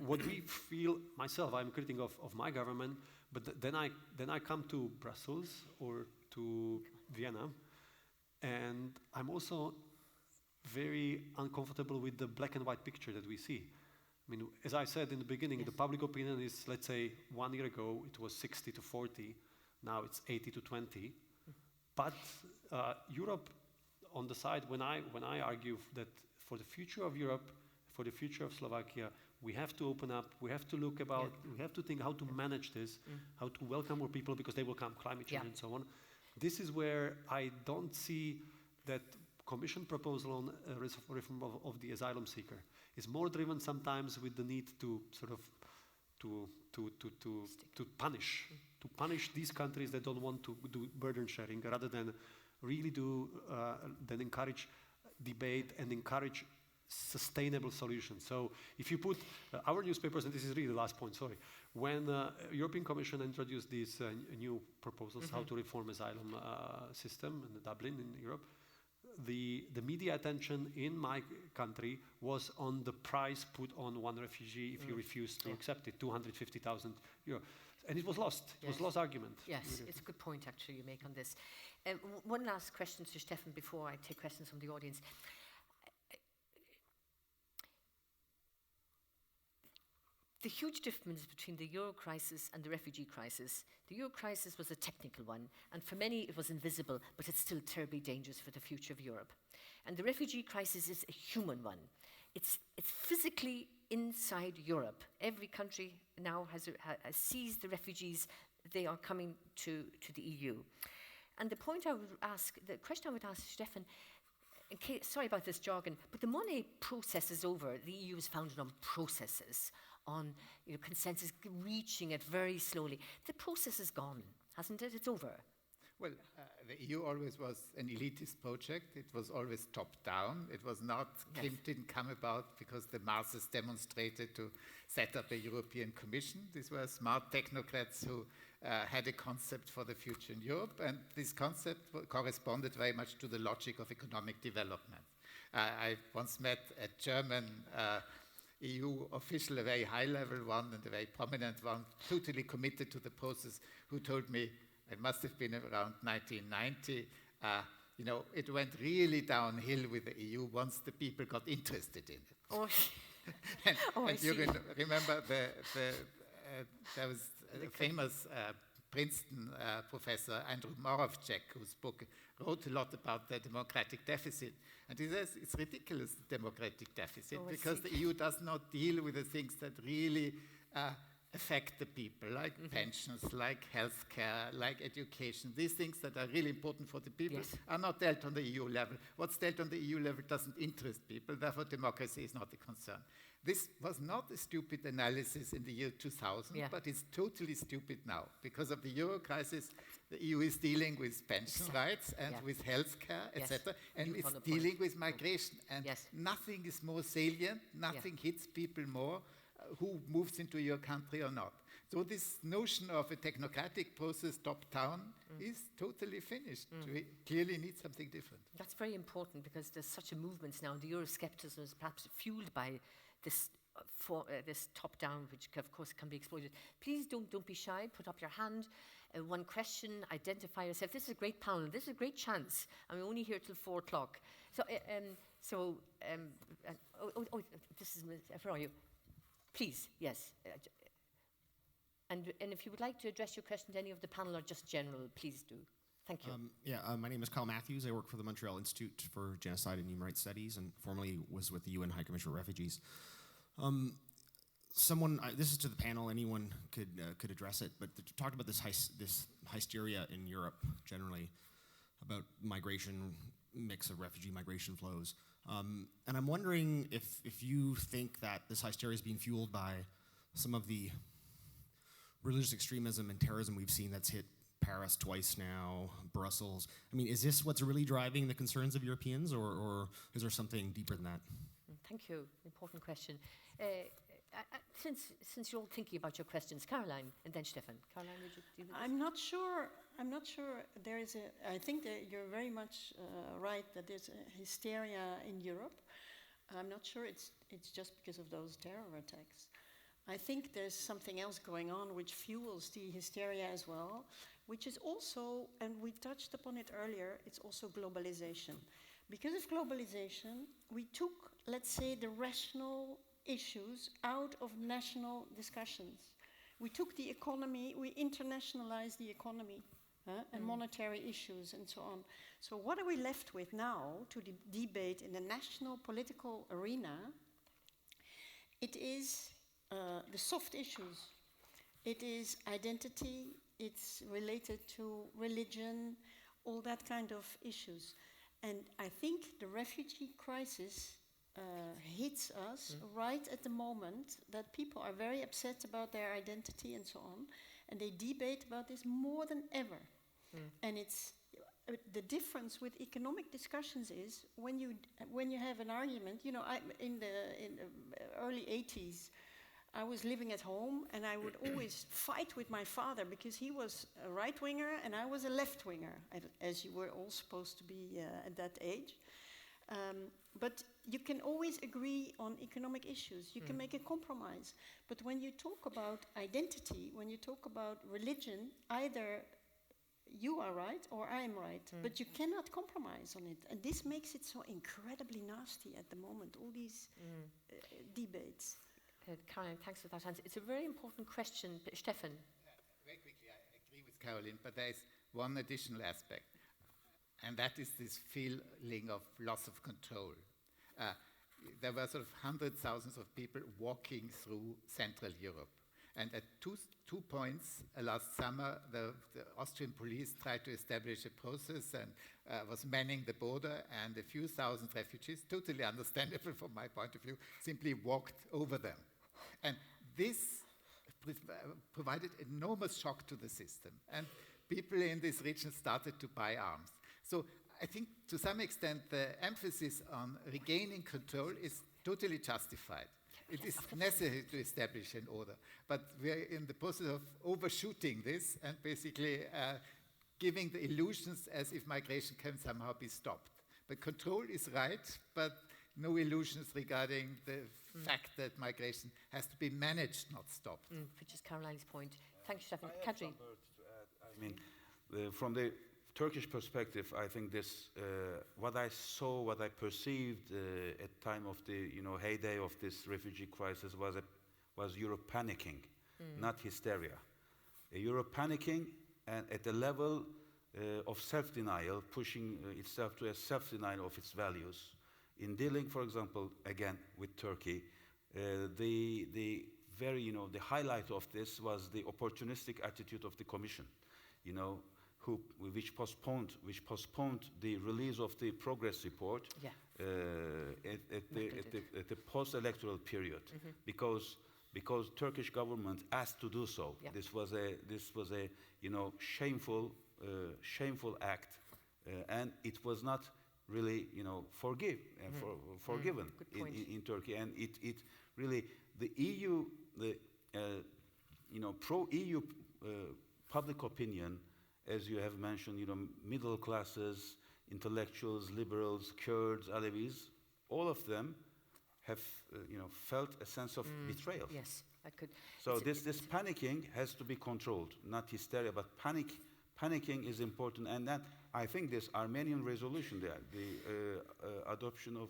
Speaker 3: what we feel, myself, I'm a critic of my government, but then I come to Brussels or to Vienna, and I'm also very uncomfortable with the black and white picture that we see. I mean, as I said in the beginning, the public opinion is, let's say, 1 year ago, it was 60 to 40, now it's 80 to 20. But Europe, on the side, when I argue that for the future of Europe, for the future of Slovakia, we have to open up, we have to look about, we have to think how to manage this, how to welcome more people, because they will come, climate change and so on. This is where I don't see that Commission proposal on reform of the asylum seeker is more driven sometimes with the need to sort of to punish these countries that don't want to do burden sharing, rather than really encourage debate and encourage sustainable solution. So if you put our newspapers, and this is really the last point, sorry, when European Commission introduced these new proposals, how to reform asylum system in Dublin in Europe, the media attention in my country was on the price put on one refugee if you refuse to accept it, 250,000 euro. And it was lost. It was lost argument.
Speaker 1: Yes, it's a good point actually you make on this. One last question to Stefan before I take questions from the audience. The huge difference between the Euro crisis and the refugee crisis. The Euro crisis was a technical one, and for many it was invisible, but it's still terribly dangerous for the future of Europe. And the refugee crisis is a human one. It's physically inside Europe. Every country now has seized the refugees. They are coming to the EU. And the question I would ask Stefan, sorry about this jargon, but the Monnet process is over. The EU is founded on processes, on consensus, reaching it very slowly. The process is gone, hasn't it? It's over.
Speaker 5: Well, the EU always was an elitist project. It was always top-down. It was not, didn't come about because the masses demonstrated to set up a European Commission. These were smart technocrats who had a concept for the future in Europe, and this concept corresponded very much to the logic of economic development. I once met a German EU official, a very high-level one and a very prominent one, totally committed to the process, who told me, it must have been around 1990, it went really downhill with the EU once the people got interested in it.
Speaker 1: Oh,
Speaker 5: and you can remember there was a famous Princeton professor, Andrew Moravcek, whose book wrote a lot about the democratic deficit. And he says it's ridiculous, the democratic deficit, because the EU does not deal with the things that really affect the people, like pensions, like healthcare, like education. These things that are really important for the people are not dealt on the EU level. What's dealt on the EU level doesn't interest people, therefore democracy is not a concern. This was not a stupid analysis in the year 2000, but it's totally stupid now. Because of the Euro crisis, the EU is dealing with pension rights and with healthcare, etc., and it's dealing with migration. And nothing is more salient, nothing hits people more, who moves into your country or not. So this notion of a technocratic process top-down is totally finished. We clearly need something different.
Speaker 1: That's very important because there's such a movement now. The Euroscepticism is perhaps fueled by this this top-down, which of course can be exploited. Please don't be shy. Put up your hand. One question. Identify yourself. This is a great panel. This is a great chance. And we're only here till 4 o'clock. So this is where are you? Please, yes. And if you would like to address your question to any of the panel or just general, please do. Thank you.
Speaker 6: My name is Kyle Matthews. I work for the Montreal Institute for Genocide and Human Rights Studies and formerly was with the UN High Commissioner for Refugees. This is to the panel, anyone could address it, but talked about this hysteria in Europe generally about migration, mix of refugee migration flows. And I'm wondering if you think that this hysteria is being fueled by some of the religious extremism and terrorism we've seen that's hit Paris twice now, Brussels. I mean, is this what's really driving the concerns of Europeans, or is there something deeper than that?
Speaker 1: Thank you. Important question. Since you're all thinking about your questions, Caroline, and then Stefan. Caroline, would you do this?
Speaker 2: I'm not sure there is I think that you're very much right that there's a hysteria in Europe. I'm not sure it's just because of those terror attacks. I think there's something else going on which fuels the hysteria as well, which is also, and we touched upon it earlier, it's also globalization. Because of globalization, we took, let's say, the rational issues out of national discussions. We took the economy, we internationalized the economy and monetary issues and so on. So what are we left with now to debate in the national political arena? It is the soft issues. It is identity, it's related to religion, all that kind of issues. And I think the refugee crisis hits us right at the moment that people are very upset about their identity and so on, and they debate about this more than ever. And it's the difference with economic discussions is when you have an argument. You know, in the early 80s, I was living at home, and I would always fight with my father because he was a right-winger and I was a left-winger, as you were all supposed to be at that age. But you can always agree on economic issues. You can make a compromise. But when you talk about identity, when you talk about religion, either you are right or I am right, but you cannot compromise on it. And this makes it so incredibly nasty at the moment, all these debates.
Speaker 1: Caroline, thanks for that answer. It's a very important question. Stefan?
Speaker 5: Very quickly, I agree with Caroline, but there is one additional aspect, and that is this feeling of loss of control. There were sort of hundreds, thousands of people walking through Central Europe. And at two points last summer, the Austrian police tried to establish a process and was manning the border, and a few thousand refugees, totally understandable from my point of view, simply walked over them. And this provided enormous shock to the system. And people in this region started to buy arms. So I think to some extent the emphasis on regaining control is totally justified. It is necessary to establish an order, but we are in the process of overshooting this and basically giving the illusions as if migration can somehow be stopped. But control is right, but no illusions regarding the fact that migration has to be managed, not stopped.
Speaker 1: Which is Caroline's point. Thanks, Stefan.
Speaker 4: I have
Speaker 1: Kadri?
Speaker 4: some words to add. I mean, from the Turkish perspective, I think this, what I saw, what I perceived at time of the heyday of this refugee crisis was Europe panicking, not hysteria. Europe panicking and at the level of self-denial, pushing itself to a self-denial of its values. In dealing, for example, again with Turkey, the very the highlight of this was the opportunistic attitude of the Commission, which postponed the release of the progress report at the post-electoral period, because Turkish government asked to do so.
Speaker 1: Yeah.
Speaker 4: This was a shameful act, and it was not really forgiven in Turkey, and it really the EU pro-EU public opinion, as you have mentioned, middle classes, intellectuals, liberals, Kurds, Alevis, all of them have, felt a sense of betrayal.
Speaker 1: Yes, I could.
Speaker 4: So this panicking has to be controlled, not hysteria, but panicking is important. And that, I think this Armenian resolution there, the adoption of,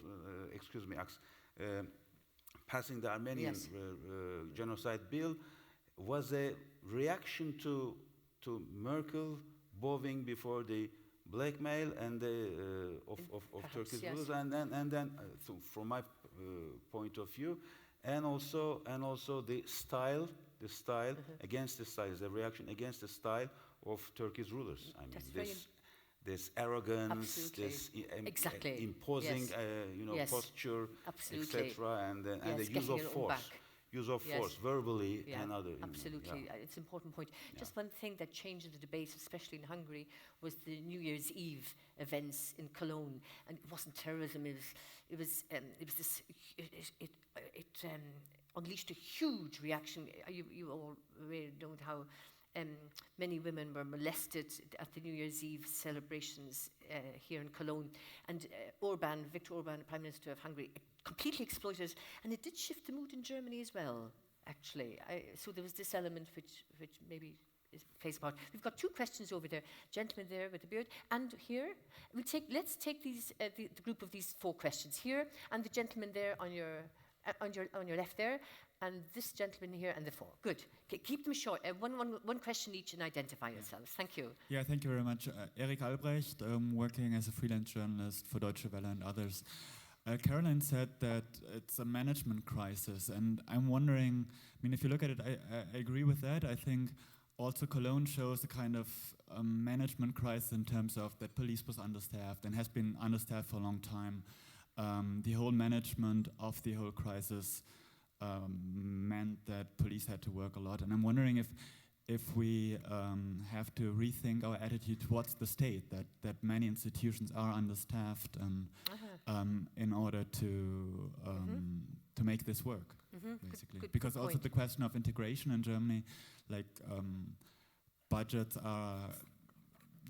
Speaker 4: passing the Armenian genocide bill was a reaction to Merkel bowing before the blackmail and of Turkish rulers, and then from my point of view, and also the style against the style, the reaction against the style of Turkish rulers. I mean, this arrogance, this imposing, posture, etc., and the use of force. Use of force, verbally and other.
Speaker 1: Absolutely, it's an important point. Just one thing that changed in the debate, especially in Hungary, was the New Year's Eve events in Cologne, and it wasn't terrorism. It unleashed a huge reaction. You all really know how many women were molested at the New Year's Eve celebrations here in Cologne, and Viktor Orban, Prime Minister of Hungary, completely exploited, and it did shift the mood in Germany as well, actually. So there was this element which maybe plays a part. We've got two questions over there. Gentleman there with the beard, and here. Let's take these the group of these four questions here, and the gentleman there on your left there, and this gentleman here, and the four. Good. Keep them short. One question each, and identify yourselves. Thank you.
Speaker 7: Yeah, thank you very much. Erik Albrecht, working as a freelance journalist for Deutsche Welle and others. Caroline said that it's a management crisis, and I'm wondering, if you look at it, I agree with that. I think also Cologne shows a kind of management crisis in terms of that police was understaffed and has been understaffed for a long time. The whole management of the whole crisis meant that police had to work a lot, and I'm wondering if if we have to rethink our attitude towards the state, that many institutions are understaffed and in order to make this work, basically.
Speaker 1: Good
Speaker 7: Because also
Speaker 1: point.
Speaker 7: the question of integration in Germany, like budgets are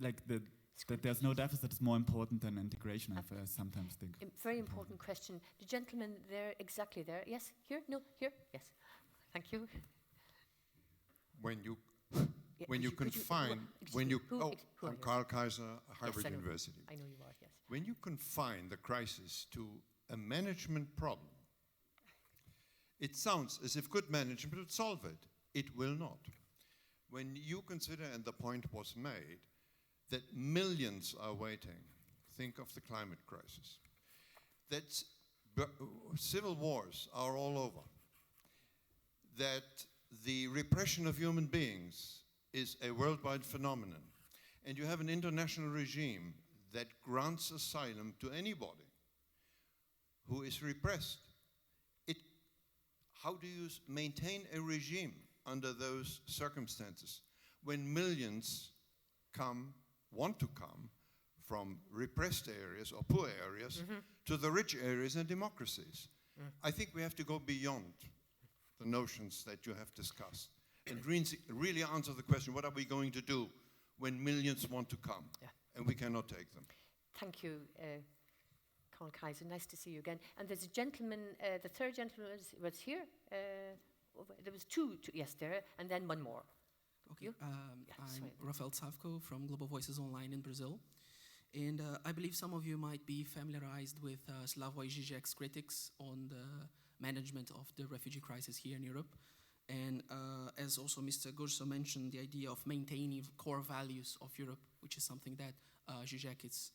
Speaker 7: like that there's no deficit is more important than integration. I sometimes think.
Speaker 1: Very important question. The gentleman there, exactly there. Yes, here. No, here. Yes. Thank you.
Speaker 8: When you
Speaker 1: Yeah,
Speaker 8: when you
Speaker 1: could
Speaker 8: confine,
Speaker 1: excuse
Speaker 8: when
Speaker 1: me,
Speaker 8: you,
Speaker 1: who
Speaker 8: oh,
Speaker 1: are
Speaker 8: I'm
Speaker 1: you?
Speaker 8: Karl Kaiser, Harvard
Speaker 1: I know.
Speaker 8: University.
Speaker 1: I know you are, yes.
Speaker 8: When you confine the crisis to a management problem, it sounds as if good management would solve it. It will not. When you consider, and the point was made, that millions are waiting, think of the climate crisis, that civil wars are all over, that the repression of human beings is a worldwide phenomenon, and you have an international regime that grants asylum to anybody who is repressed. How do you maintain a regime under those circumstances when millions want to come from repressed areas or poor areas to the rich areas and democracies? I think we have to go beyond the notions that you have discussed and really answer the question, what are we going to do when millions want to come and we cannot take them?
Speaker 1: Thank you, Karl Kaiser. Nice to see you again. And there's a gentleman, the third gentleman was here. There was two, yes, there, and then one more.
Speaker 9: Okay,
Speaker 1: You?
Speaker 9: I'm
Speaker 1: sorry.
Speaker 9: Rafael Savko from Global Voices Online in Brazil. And I believe some of you might be familiarized with Slavoj Žižek's critics on the management of the refugee crisis here in Europe. And as also Mr. Gurso mentioned, the idea of maintaining core values of Europe, which is something that Žižek is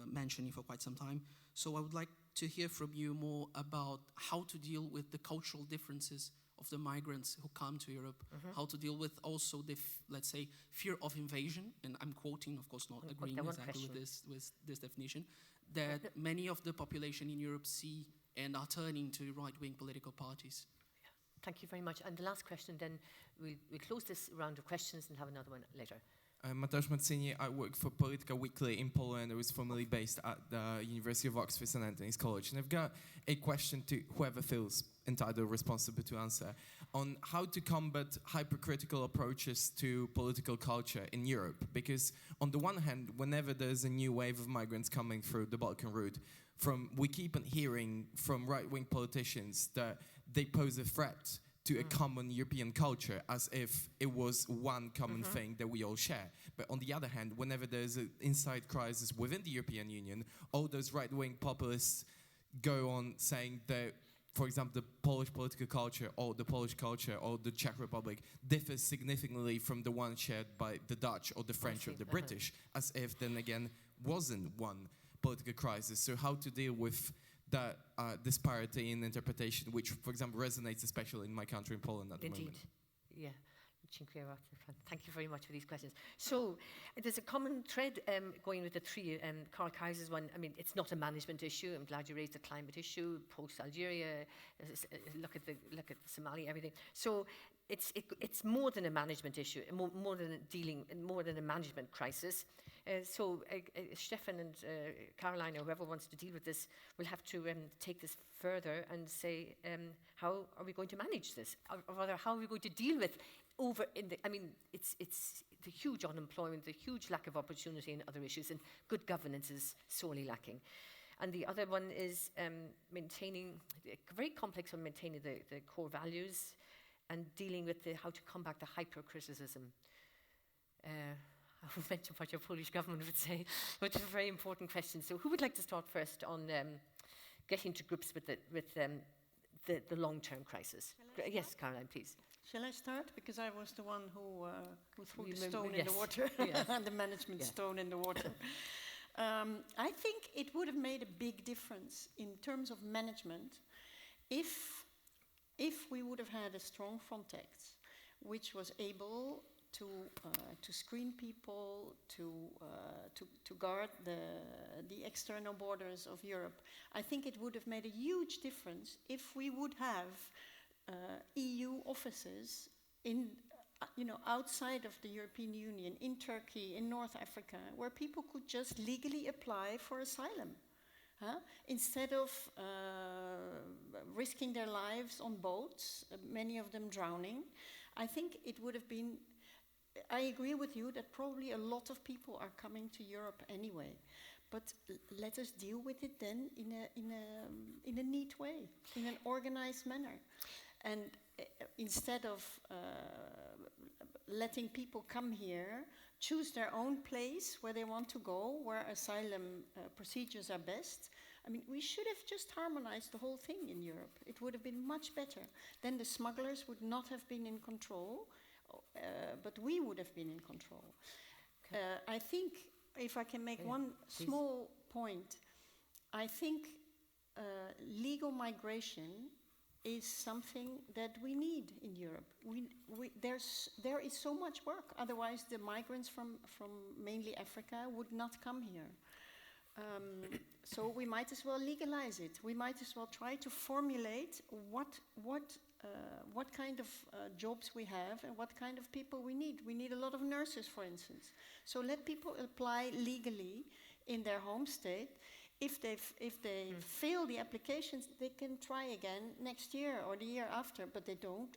Speaker 9: mentioning for quite some time. So I would like to hear from you more about how to deal with the cultural differences of the migrants who come to Europe, how to deal with also the, let's say, fear of invasion, and I'm quoting, of course, not agreeing exactly with this definition, that many of the population in Europe see and are turning to right-wing political parties.
Speaker 1: Thank you very much. And the last question, then we'll close this round of questions and have another one later.
Speaker 10: I'm Mateusz Mazzini. I work for Politica Weekly in Poland. I was formerly based at the University of Oxford St Anthony's College. And I've got a question to whoever feels entitled or responsible to answer on how to combat hypercritical approaches to political culture in Europe. Because on the one hand, whenever there's a new wave of migrants coming through the Balkan route, we keep on hearing from right-wing politicians that they pose a threat to a common European culture, as if it was one common thing that we all share. But on the other hand, whenever there's an inside crisis within the European Union, all those right-wing populists go on saying that, for example, the Polish political culture or the Polish culture or the Czech Republic differs significantly from the one shared by the Dutch or the French or the British, as if then again wasn't one political crisis. So how to deal with that disparity in interpretation, which, for example, resonates especially in my country, in Poland, at the moment.
Speaker 1: Yeah. Thank you very much for these questions. So there's a common thread going with the three. Karl Kaiser's one, I mean, it's not a management issue. I'm glad you raised the climate issue, post-Algeria, look at Somalia, everything. So it's more than a management issue, more than a management crisis. So Stefan and Caroline, or whoever wants to deal with this, will have to take this further and say, how are we going to manage this? Or rather, how are we going to deal with it's the huge unemployment, the huge lack of opportunity and other issues, and good governance is sorely lacking. And the other one is very complex on maintaining the core values and dealing with how to combat the hypercriticism. I won't mention what your Polish government would say, but it's a very important question. So who would like to start first on getting to grips with the long-term crisis? Yes, Caroline, please.
Speaker 2: Shall I start? Because I was the one who threw the stone in the water, the management stone in the water. I think it would have made a big difference in terms of management if we would have had a strong Frontex, which was able to screen people, to guard the external borders of Europe. I think it would have made a huge difference if we would have EU offices outside of the European Union, in Turkey, in North Africa, where people could just legally apply for asylum. Instead of risking their lives on boats, many of them drowning. I think it would have been, I agree with you that probably a lot of people are coming to Europe anyway. But let us deal with it then in a neat way, in an organized manner. And instead of letting people come here, choose their own place where they want to go, where asylum procedures are best. I mean, we should have just harmonized the whole thing in Europe. It would have been much better. Then the smugglers would not have been in control, but we would have been in control. Okay. I think, if I can make one small point, I think legal migration is something that we need in Europe. There is so much work. Otherwise, the migrants from mainly Africa would not come here. So we might as well legalize it. We might as well try to formulate what kind of jobs we have and what kind of people we need. We need a lot of nurses, for instance. So let people apply legally in their home state. If they fail the applications, they can try again next year or the year after, but they don't.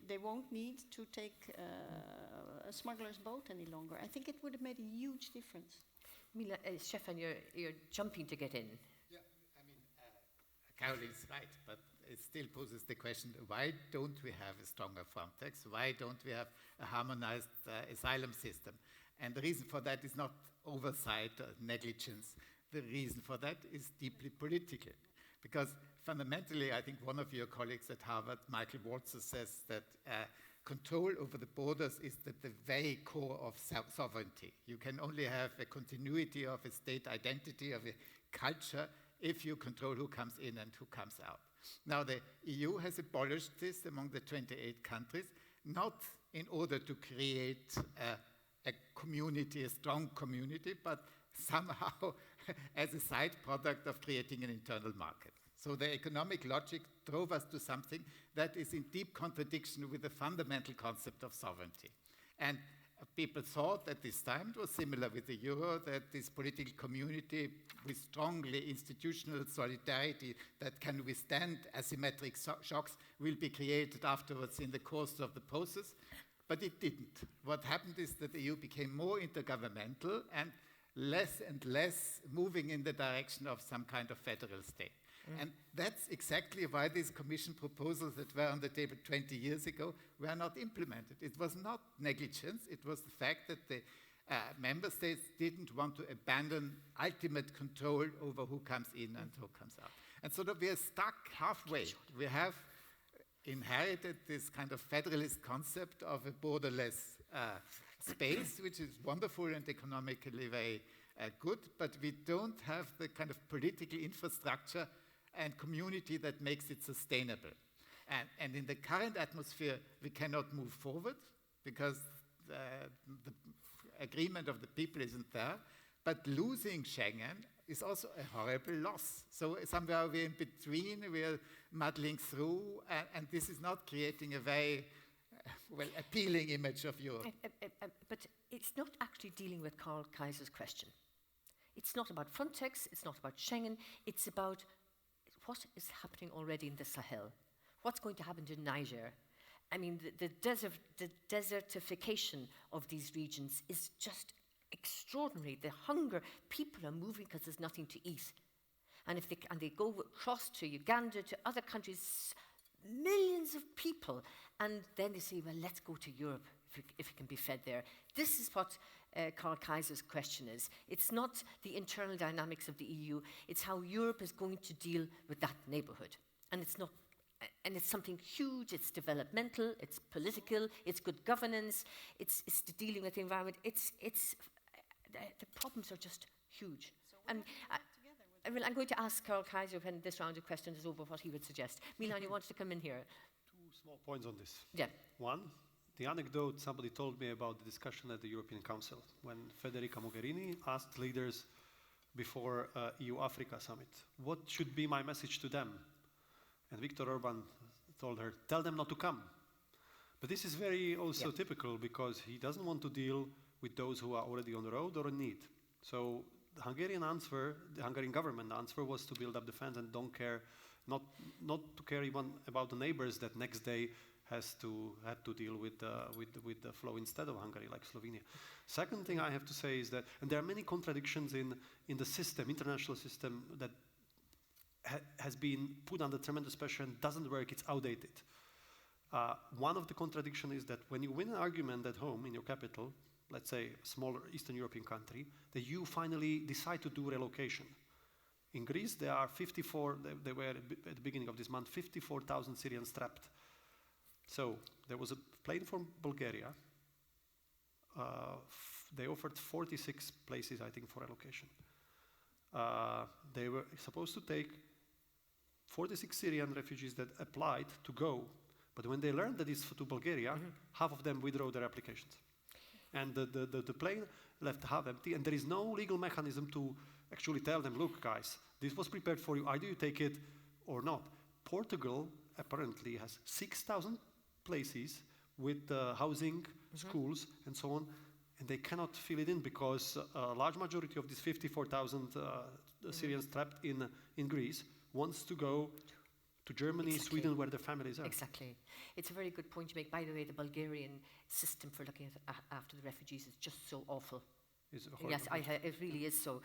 Speaker 2: They won't need to take a smuggler's boat any longer. I think it would have made a huge difference.
Speaker 1: Mila, Stefan, you're jumping to get in.
Speaker 5: Yeah, I mean, Caroline's right, but it still poses the question, why don't we have a stronger Frontex? Why don't we have a harmonized asylum system? And the reason for that is not oversight or negligence. The reason for that is deeply political. Because fundamentally, I think one of your colleagues at Harvard, Michael Walzer, says that control over the borders is at the very core of sovereignty. You can only have a continuity of a state identity, of a culture, if you control who comes in and who comes out. Now, the EU has abolished this among the 28 countries, not in order to create a community, a strong community, but somehow as a side product of creating an internal market. So the economic logic drove us to something that is in deep contradiction with the fundamental concept of sovereignty. And people thought at this time, it was similar with the euro, that this political community with strongly institutional solidarity that can withstand asymmetric shocks will be created afterwards in the course of the process. But it didn't. What happened is that the EU became more intergovernmental and less moving in the direction of some kind of federal state. And that's exactly why these Commission proposals that were on the table 20 years ago were not implemented. It was not negligence, it was the fact that the member states didn't want to abandon ultimate control over who comes in and who comes out. And so that we are stuck halfway. We have inherited this kind of federalist concept of a borderless space, which is wonderful and economically very good, but we don't have the kind of political infrastructure and community that makes it sustainable. And in the current atmosphere, we cannot move forward because the agreement of the people isn't there. But losing Schengen is also a horrible loss. So somewhere we're in between, we're muddling through, and this is not creating a very appealing image of Europe.
Speaker 1: But it's not actually dealing with Karl Kaiser's question. It's not about Frontex, it's not about Schengen, it's about what is happening already in the Sahel. What's going to happen to Niger? I mean, the desertification of these regions is just extraordinary. The hunger, people are moving because there's nothing to eat. And if they go across to Uganda, to other countries, millions of people, and then they say, well, let's go to Europe if it can be fed there. This is what Karl Kaiser's question is. It's not the internal dynamics of the EU, it's how Europe is going to deal with that neighborhood. And it's not, and it's something huge, it's developmental, it's political, it's good governance, it's dealing with the environment, the problems are just huge. And I'm going to ask Karl Kaiser when this round of questions is over what he would suggest. Milan, you wanted to come in here?
Speaker 3: Two small points on this.
Speaker 1: Yeah.
Speaker 3: One, the anecdote somebody told me about the discussion at the European Council when Federica Mogherini asked leaders before EU-Africa summit, what should be my message to them? And Viktor Orban told her, tell them not to come. But this is very also typical because he doesn't want to deal with those who are already on the road or in need. So the Hungarian government answer was to build up the fence and don't care, not to care even about the neighbors that next day had to deal with the flow instead of Hungary, like Slovenia. Second thing I have to say is that, and there are many contradictions in the system, international system, that has been put under tremendous pressure and doesn't work, it's outdated. One of the contradictions is that when you win an argument at home in your capital, let's say a smaller Eastern European country, that you finally decide to do relocation. In Greece, there are 54, they were at the beginning of this month, 54,000 Syrians trapped. So there was a plane from Bulgaria. They offered 46 places, I think, for relocation. They were supposed to take 46 Syrian refugees that applied to go, but when they learned that it's to Bulgaria, half of them withdrew their applications. And the plane left half empty, and there is no legal mechanism to actually tell them, look, guys, this was prepared for you, either you take it or not. Portugal apparently has 6,000 places with housing, schools, and so on, and they cannot fill it in because a large majority of these 54,000 Syrians trapped in Greece wants to go to Germany, Sweden, where their families are.
Speaker 1: Exactly. It's a very good point you make. By the way, the Bulgarian system for looking after the refugees is just so awful. Yes, it really is so.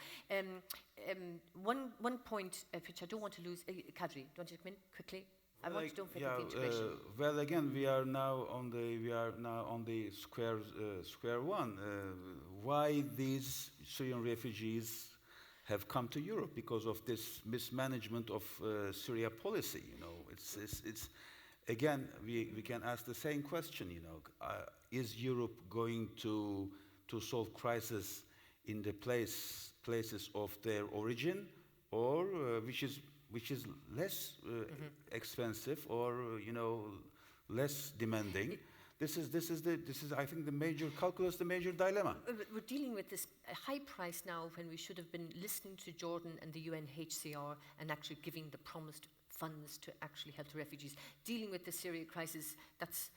Speaker 1: One point which I don't want to lose, Kadri, don't you come in quickly? I want to don't forget the integration.
Speaker 4: Well, again, we are now on the square one. Why these Syrian refugees have come to Europe? Because of this mismanagement of Syria policy. You know, it's again we can ask the same question. You know, is Europe going to solve crisis in the places of their origin, or which is less expensive, or less demanding? This is I think the major calculus, the major dilemma.
Speaker 1: We're dealing with this high price now when we should have been listening to Jordan and the UNHCR and actually giving the promised funds to actually help the refugees. Dealing with the Syria crisis, that's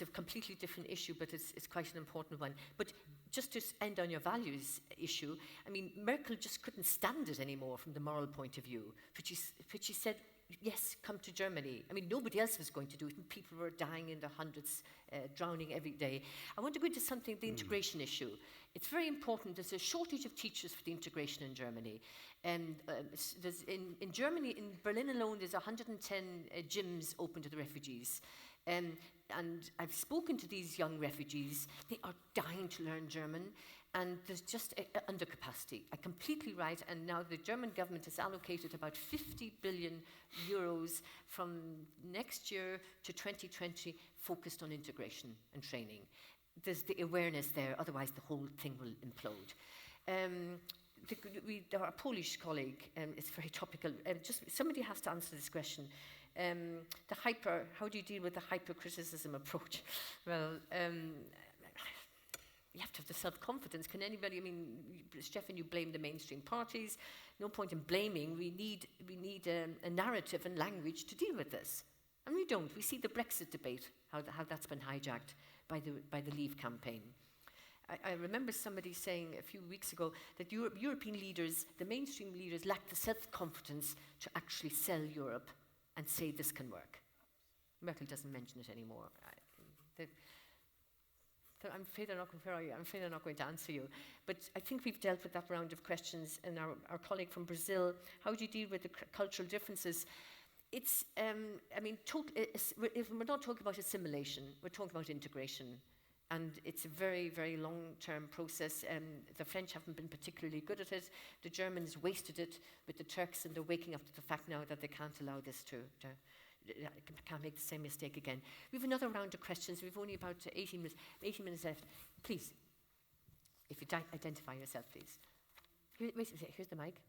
Speaker 1: a completely different issue, but it's quite an important one. But just to end on your values issue, I mean, Merkel just couldn't stand it anymore from the moral point of view, which she said, yes, come to Germany. I mean, nobody else was going to do it, and people were dying in their hundreds, drowning every day. I want to go into something, the integration issue. It's very important. There's a shortage of teachers for the integration in Germany. And there's in Germany, in Berlin alone, there's 110 gyms open to the refugees. And I've spoken to these young refugees. They are dying to learn German, and there's just undercapacity. I'm completely right, and now the German government has allocated about 50 billion euros from next year to 2020 focused on integration and training. There's the awareness there, otherwise the whole thing will implode. Our Polish colleague, it's very topical, just somebody has to answer this question. How do you deal with the hyper-criticism approach? Well, you have to have the self-confidence. Can anybody, I mean, Stefan, you blame the mainstream parties. No point in blaming. We need a narrative and language to deal with this. And we don't. We see the Brexit debate, how that's been hijacked by the Leave campaign. I remember somebody saying a few weeks ago that European leaders, the mainstream leaders, lack the self-confidence to actually sell Europe and say this can work. Merkel doesn't mention it anymore. I'm afraid I'm not going to answer you. But I think we've dealt with that round of questions. And our colleague from Brazil, how do you deal with the cultural differences? It's, we're not talking about assimilation. We're talking about integration. And it's a very, very long-term process. The French haven't been particularly good at it. The Germans wasted it with the Turks, and they're waking up to the fact now that they can't allow this can't make the same mistake again. We have another round of questions. We've only about 18 minutes left. Please, if you identify yourself, please. Here's the mic.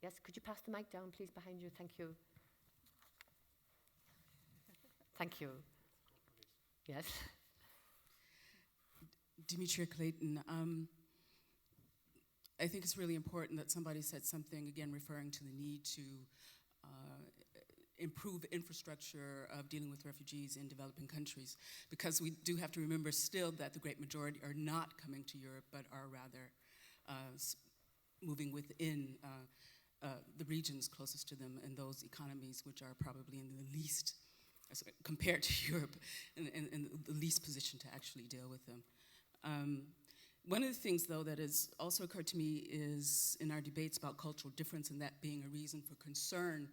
Speaker 1: Yes, could you pass the mic down, please, behind you? Thank you. Thank you. Yes.
Speaker 11: Dimitria Clayton. I think it's really important that somebody said something, again, referring to the need to improve infrastructure of dealing with refugees in developing countries, because we do have to remember still that the great majority are not coming to Europe, but are rather moving within the regions closest to them and those economies which are probably in the least, compared to Europe, in the least position to actually deal with them. One of the things, though, that has also occurred to me is in our debates about cultural difference and that being a reason for concern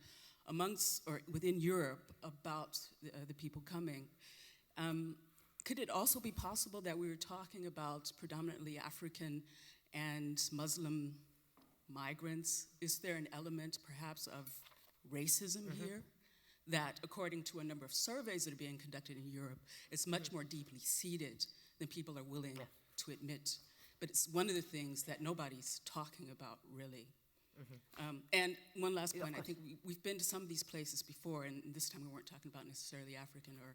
Speaker 11: amongst or within Europe about the people coming. Could it also be possible that we were talking about predominantly African and Muslim migrants? Is there an element perhaps of racism here that, according to a number of surveys that are being conducted in Europe, is much more deeply seated than people are willing to admit? But it's one of the things that nobody's talking about, really. And one last point, I think we've been to some of these places before, and this time we weren't talking about necessarily African or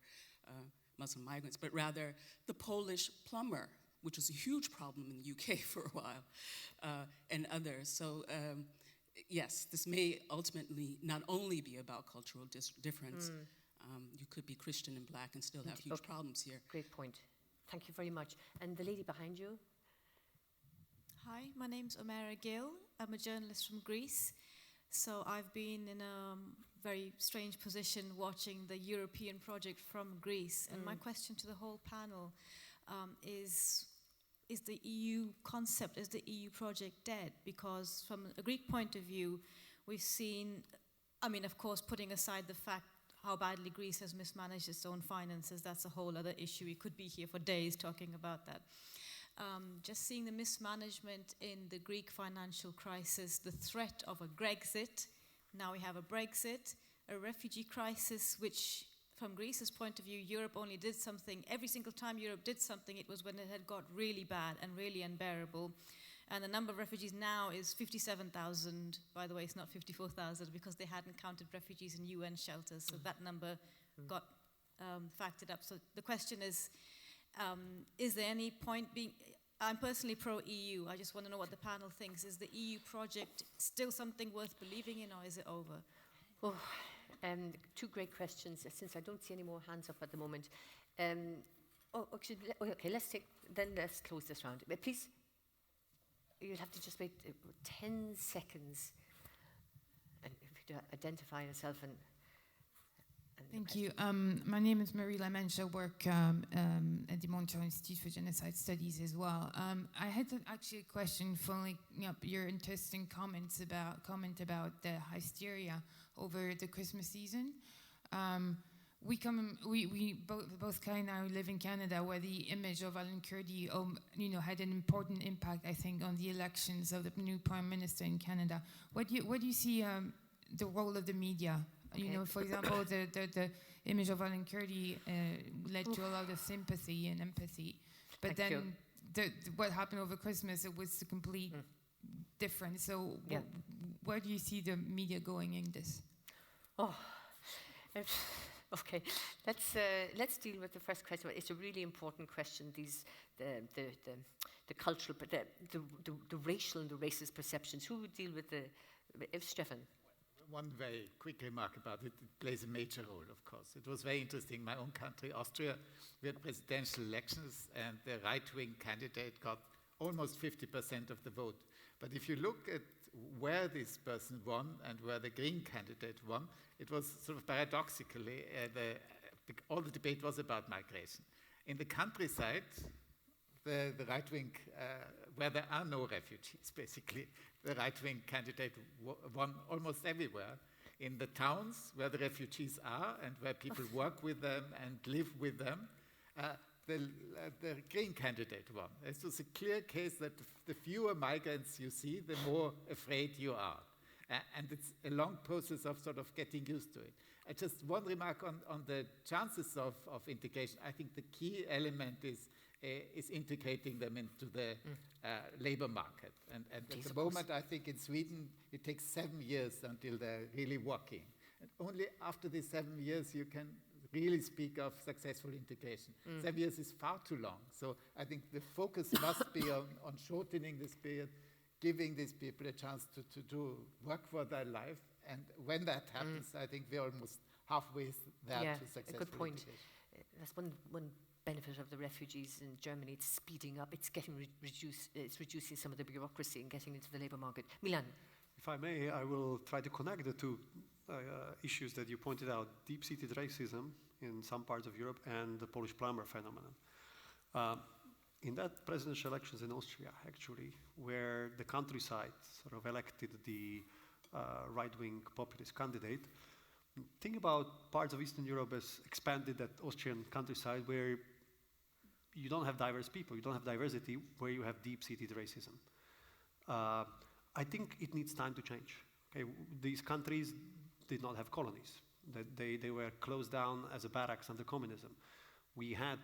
Speaker 11: Muslim migrants, but rather the Polish plumber, which was a huge problem in the UK for a while, and others. So yes, this may ultimately not only be about cultural difference. You could be Christian and black and still have huge problems here.
Speaker 1: Great point. Thank you very much. And the lady behind you?
Speaker 12: Hi, my name's Omera Gill. I'm a journalist from Greece. So I've been in a very strange position watching the European project from Greece. And my question to the whole panel is the EU concept, is the EU project dead? Because from a Greek point of view, we've seen, I mean, of course, putting aside the fact how badly Greece has mismanaged its own finances, that's a whole other issue. We could be here for days talking about that. Just seeing the mismanagement in the Greek financial crisis, the threat of a Grexit, now we have a Brexit, a refugee crisis, which from Greece's point of view, Europe only did something, every single time Europe did something, it was when it had got really bad and really unbearable. And the number of refugees now is 57,000. By the way, it's not 54,000 because they hadn't counted refugees in UN shelters, so that number got factored up. So the question is there any point being, I'm personally pro-EU, I just want to know what the panel thinks. Is the EU project still something worth believing in, or is it over?
Speaker 1: Oh, two great questions, since I don't see any more hands up at the moment. Okay, let's close this round. Please, you'll have to just wait 10 seconds and if you identify yourself and
Speaker 13: Thank you. My name is Marie Lamenche. I work at the Montreal Institute for Genocide Studies as well. I had actually a question following up your interesting comment about the hysteria over the Christmas season. We both Kai and I live in Canada, where the image of Alan Kurdi, had an important impact, I think, on the elections of the new Prime Minister in Canada. What do you see the role of the media? Okay. For example, the image of Alan Kurdi led to a lot of sympathy and empathy, but then what happened over Christmas, it was a complete difference. So where do you see the media going in this?
Speaker 1: Okay, let's deal with the first question. It's a really important question. The cultural, the racial and the racist perceptions. Who would deal with Stefan?
Speaker 5: One very quick remark about it. It plays a major role, of course. It was very interesting. My own country, Austria, we had presidential elections, and the right-wing candidate got almost 50% of the vote. But if you look at where this person won and where the Green candidate won, it was sort of paradoxically, all the debate was about migration. In the countryside, the right-wing, where there are no refugees, basically, the right-wing candidate won almost everywhere. In the towns where the refugees are and where people work with them and live with them, the Green candidate won. It was a clear case that the fewer migrants you see, the more afraid you are. And it's a long process of sort of getting used to it. Just one remark on the chances of integration. I think the key element is integrating them into the labor market. And at the moment, I think in Sweden, it takes 7 years until they're really working. And only after these 7 years, you can really speak of successful integration. 7 years is far too long. So I think the focus must be on shortening this period, giving these people a chance to do work for their life. And when that happens, I think we're almost halfway there to successful
Speaker 1: a good point.
Speaker 5: integration.
Speaker 1: That's one benefit of the refugees in Germany. It's speeding up. It's getting it's reducing some of the bureaucracy and getting into the labour market. Milan.
Speaker 3: If I may, I will try to connect the two issues that you pointed out: deep-seated racism in some parts of Europe and the Polish plumber phenomenon. In that presidential elections in Austria, actually, where the countryside sort of elected the right-wing populist candidate, think about parts of Eastern Europe as expanded that Austrian countryside where you don't have diverse people, you don't have diversity, where you have deep-seated racism. I think it needs time to change. Okay? These countries did not have colonies. They were closed down as a barracks under communism. We had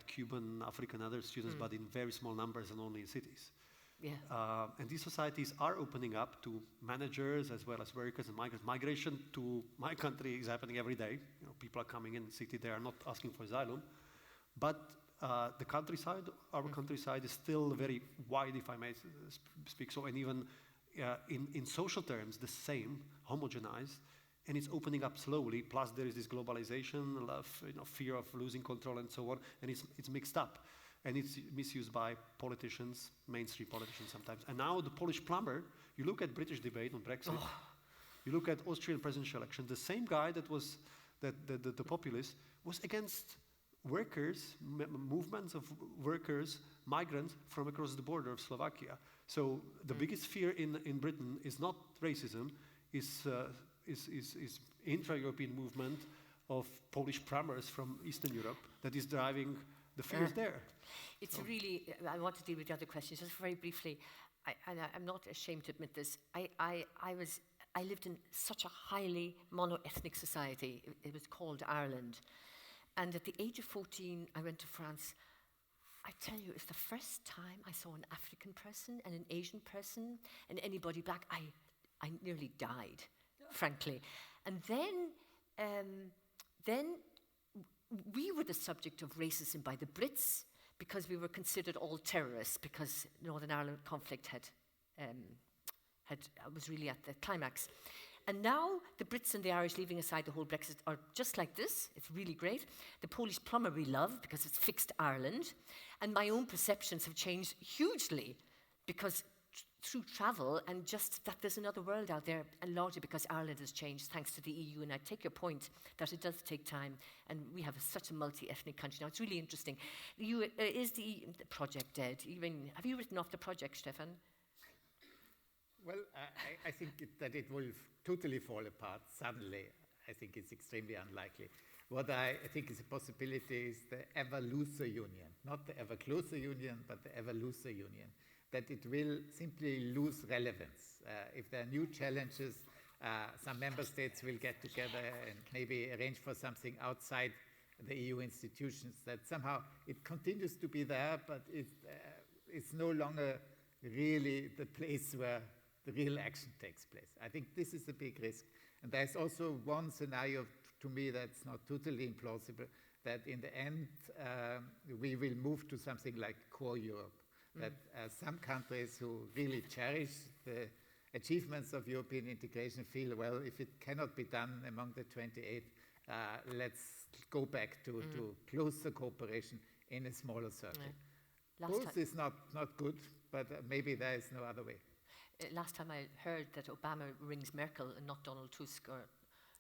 Speaker 3: Cuban, African, other students, but in very small numbers and only in cities.
Speaker 1: Yeah.
Speaker 3: And these societies are opening up to managers as well as workers and migrants. Migration to my country is happening every day. You know, people are coming in the city, they are not asking for asylum. But the countryside, our countryside, is still very wide, if I may speak so, and even in social terms, the same, homogenized, and it's opening up slowly. Plus, there is this globalization, fear of losing control, and so on, and it's mixed up, and it's misused by politicians, mainstream politicians sometimes. And now the Polish plumber, you look at British debate on Brexit, you look at Austrian presidential election, the same guy that was the populist was against workers, movements of workers, migrants from across the border of Slovakia. So the biggest fear in Britain is not racism, is intra-European movement of Polish plumbers from Eastern Europe that is driving the fears there.
Speaker 1: It's really, I want to deal with the other questions, just very briefly. I'm not ashamed to admit this. I lived in such a highly mono-ethnic society. It was called Ireland. And at the age of 14, I went to France. I tell you, it's the first time I saw an African person and an Asian person and anybody black. I nearly died, frankly. And then we were the subject of racism by the Brits because we were considered all terrorists because Northern Ireland conflict was really at the climax. And now the Brits and the Irish, leaving aside the whole Brexit, are just like this. It's really great. The Polish plumber we love because it's fixed Ireland. And my own perceptions have changed hugely because through travel and just that there's another world out there, and largely because Ireland has changed thanks to the EU. And I take your point that it does take time, and we have such a multi-ethnic country now. It's really interesting. Is the project dead? Have you written off the project, Stefan?
Speaker 5: Well, I think that it will totally fall apart suddenly. I think it's extremely unlikely. What I think is a possibility is the ever looser union, not the ever closer union, but the ever looser union, that it will simply lose relevance. If there are new challenges, some member states will get together and maybe arrange for something outside the EU institutions, that somehow it continues to be there, but it's no longer really the place where the real action takes place. I think this is a big risk. And there's also one scenario to me that's not totally implausible, that in the end we will move to something like core Europe, that some countries who really cherish the achievements of European integration feel, well, if it cannot be done among the 28, let's go back to closer cooperation in a smaller circle. Both is not good, but maybe there is no other way.
Speaker 1: Last time I heard that Obama rings Merkel and not Donald Tusk or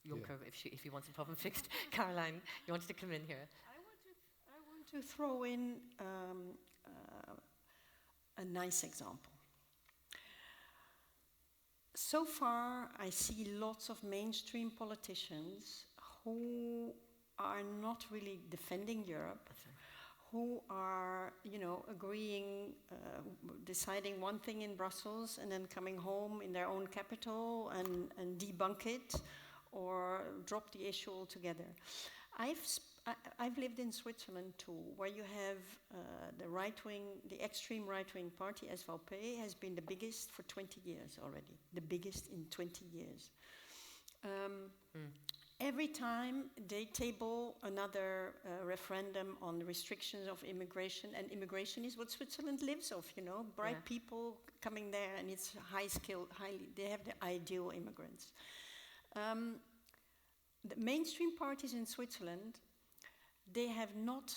Speaker 1: Juncker if he wants a problem fixed. Caroline, you wanted to come in here.
Speaker 2: I want to throw in a nice example. So far, I see lots of mainstream politicians who are not really defending Europe, who are, agreeing, deciding one thing in Brussels and then coming home in their own capital and debunk it or drop the issue altogether. I've lived in Switzerland too, where you have the extreme right-wing party, SVP, has been the biggest for 20 years already, the biggest in 20 years. every time they table another referendum on the restrictions of immigration, and immigration is what Switzerland lives of, you know, bright people coming there, and it's high-skilled, they have the ideal immigrants. The mainstream parties in Switzerland, they have not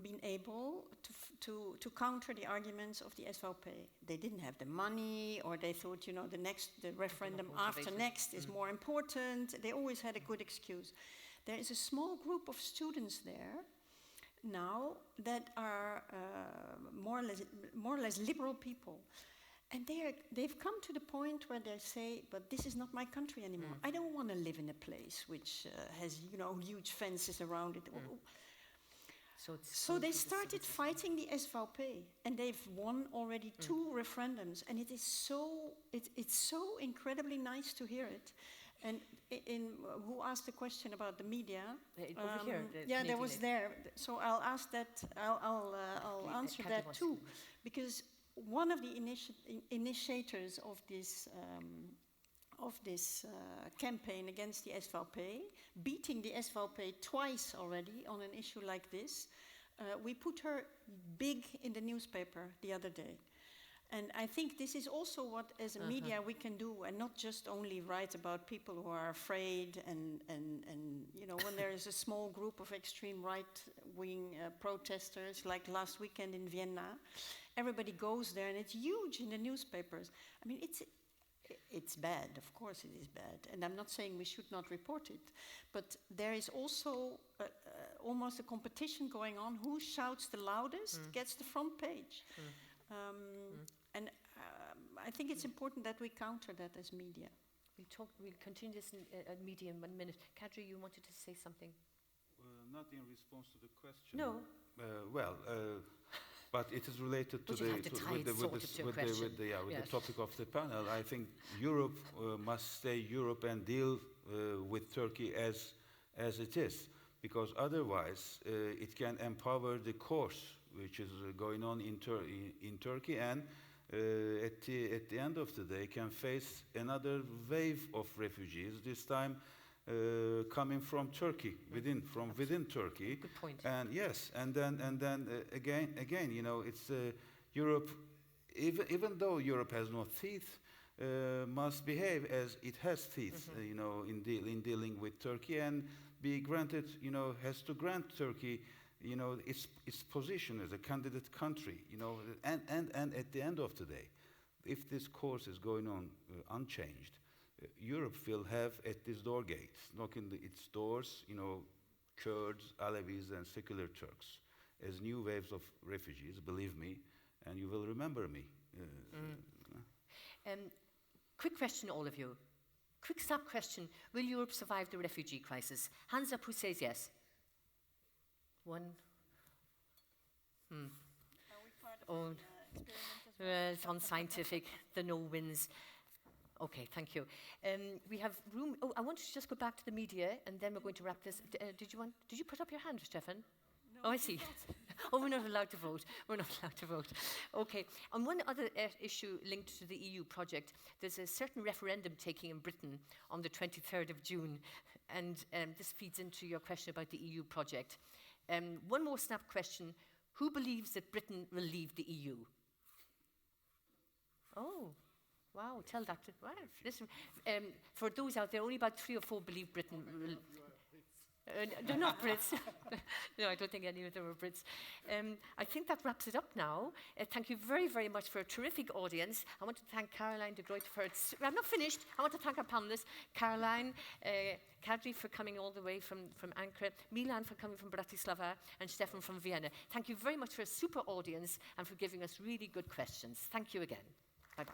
Speaker 2: been able to counter the arguments of the SVP. They didn't have the money, or they thought, you know, the referendum after next is more important. They always had a good excuse. There is a small group of students there now that are more or less liberal people. And they've come to the point where they say, but this is not my country anymore. I don't want to live in a place which has, you know, huge fences around it. So they started fighting the SVP, and they've won already 2 referendums, and it is it's so incredibly nice to hear it. And who asked the question about the media?
Speaker 1: Over here.
Speaker 2: Yeah, there was there. So I'll ask that. I'll answer that too, because one of the initiators of this campaign against the SVP, beating the SVP twice already on an issue like this, we put her big in the newspaper the other day. And I think this is also what, as a media, we can do, and not just only write about people who are afraid and you know, when there is a small group of extreme right-wing protesters, like last weekend in Vienna, everybody goes there, and it's huge in the newspapers. I mean, it's bad, of course it is bad, and I'm not saying we should not report it, but there is also almost a competition going on. Who shouts the loudest gets the front page. And I think it's important that we counter that as media.
Speaker 1: We'll continue this in media in 1 minute. Kadri, you wanted to say something?
Speaker 4: Not in response to the question.
Speaker 1: No.
Speaker 4: But it is related to the topic of the panel. I think Europe must stay Europe and deal with Turkey as it is, because otherwise it can empower the course which is going on in Turkey, and at the end of the day can face another wave of refugees, this time coming from Turkey, within Turkey.
Speaker 1: Good point.
Speaker 4: And yes, and then again, you know, it's Europe. Even though Europe has no teeth, must behave as it has teeth, you know, in dealing with Turkey, and be granted, you know, has to grant Turkey, you know, its position as a candidate country, you know, and at the end of the day, if this course is going on unchanged, Europe will have at these door gates, knocking its doors, you know, Kurds, Alevis, and secular Turks as new waves of refugees, believe me, and you will remember me.
Speaker 1: Quick question, all of you. Quick snap question. Will Europe survive the refugee crisis? Hands up who says yes. One.
Speaker 2: Are we part of the experiment as well?
Speaker 1: It's unscientific. The no wins. Okay, thank you. We have room. Oh, I want to just go back to the media, and then we're going to wrap this. Did you put up your hand, Stefan?
Speaker 2: No,
Speaker 1: oh, I see. Oh, we're not allowed to vote. We're not allowed to vote. Okay. On one other issue linked to the EU project, there's a certain referendum taking in Britain on the 23rd of June, and this feeds into your question about the EU project. One more snap question. Who believes that Britain will leave the EU? Oh. Wow, tell that to... Wow, listen, for those out there, only about 3 or 4 believe Britain will... they're not Brits. No, I don't think any of them are Brits. I think that wraps it up now. Thank you very, very much for a terrific audience. I want to thank Caroline de Groot for its... I'm not finished. I want to thank our panelists, Caroline, Kadri for coming all the way from Ankara, Milan for coming from Bratislava, and Stefan from Vienna. Thank you very much for a super audience and for giving us really good questions. Thank you again. Bye-bye.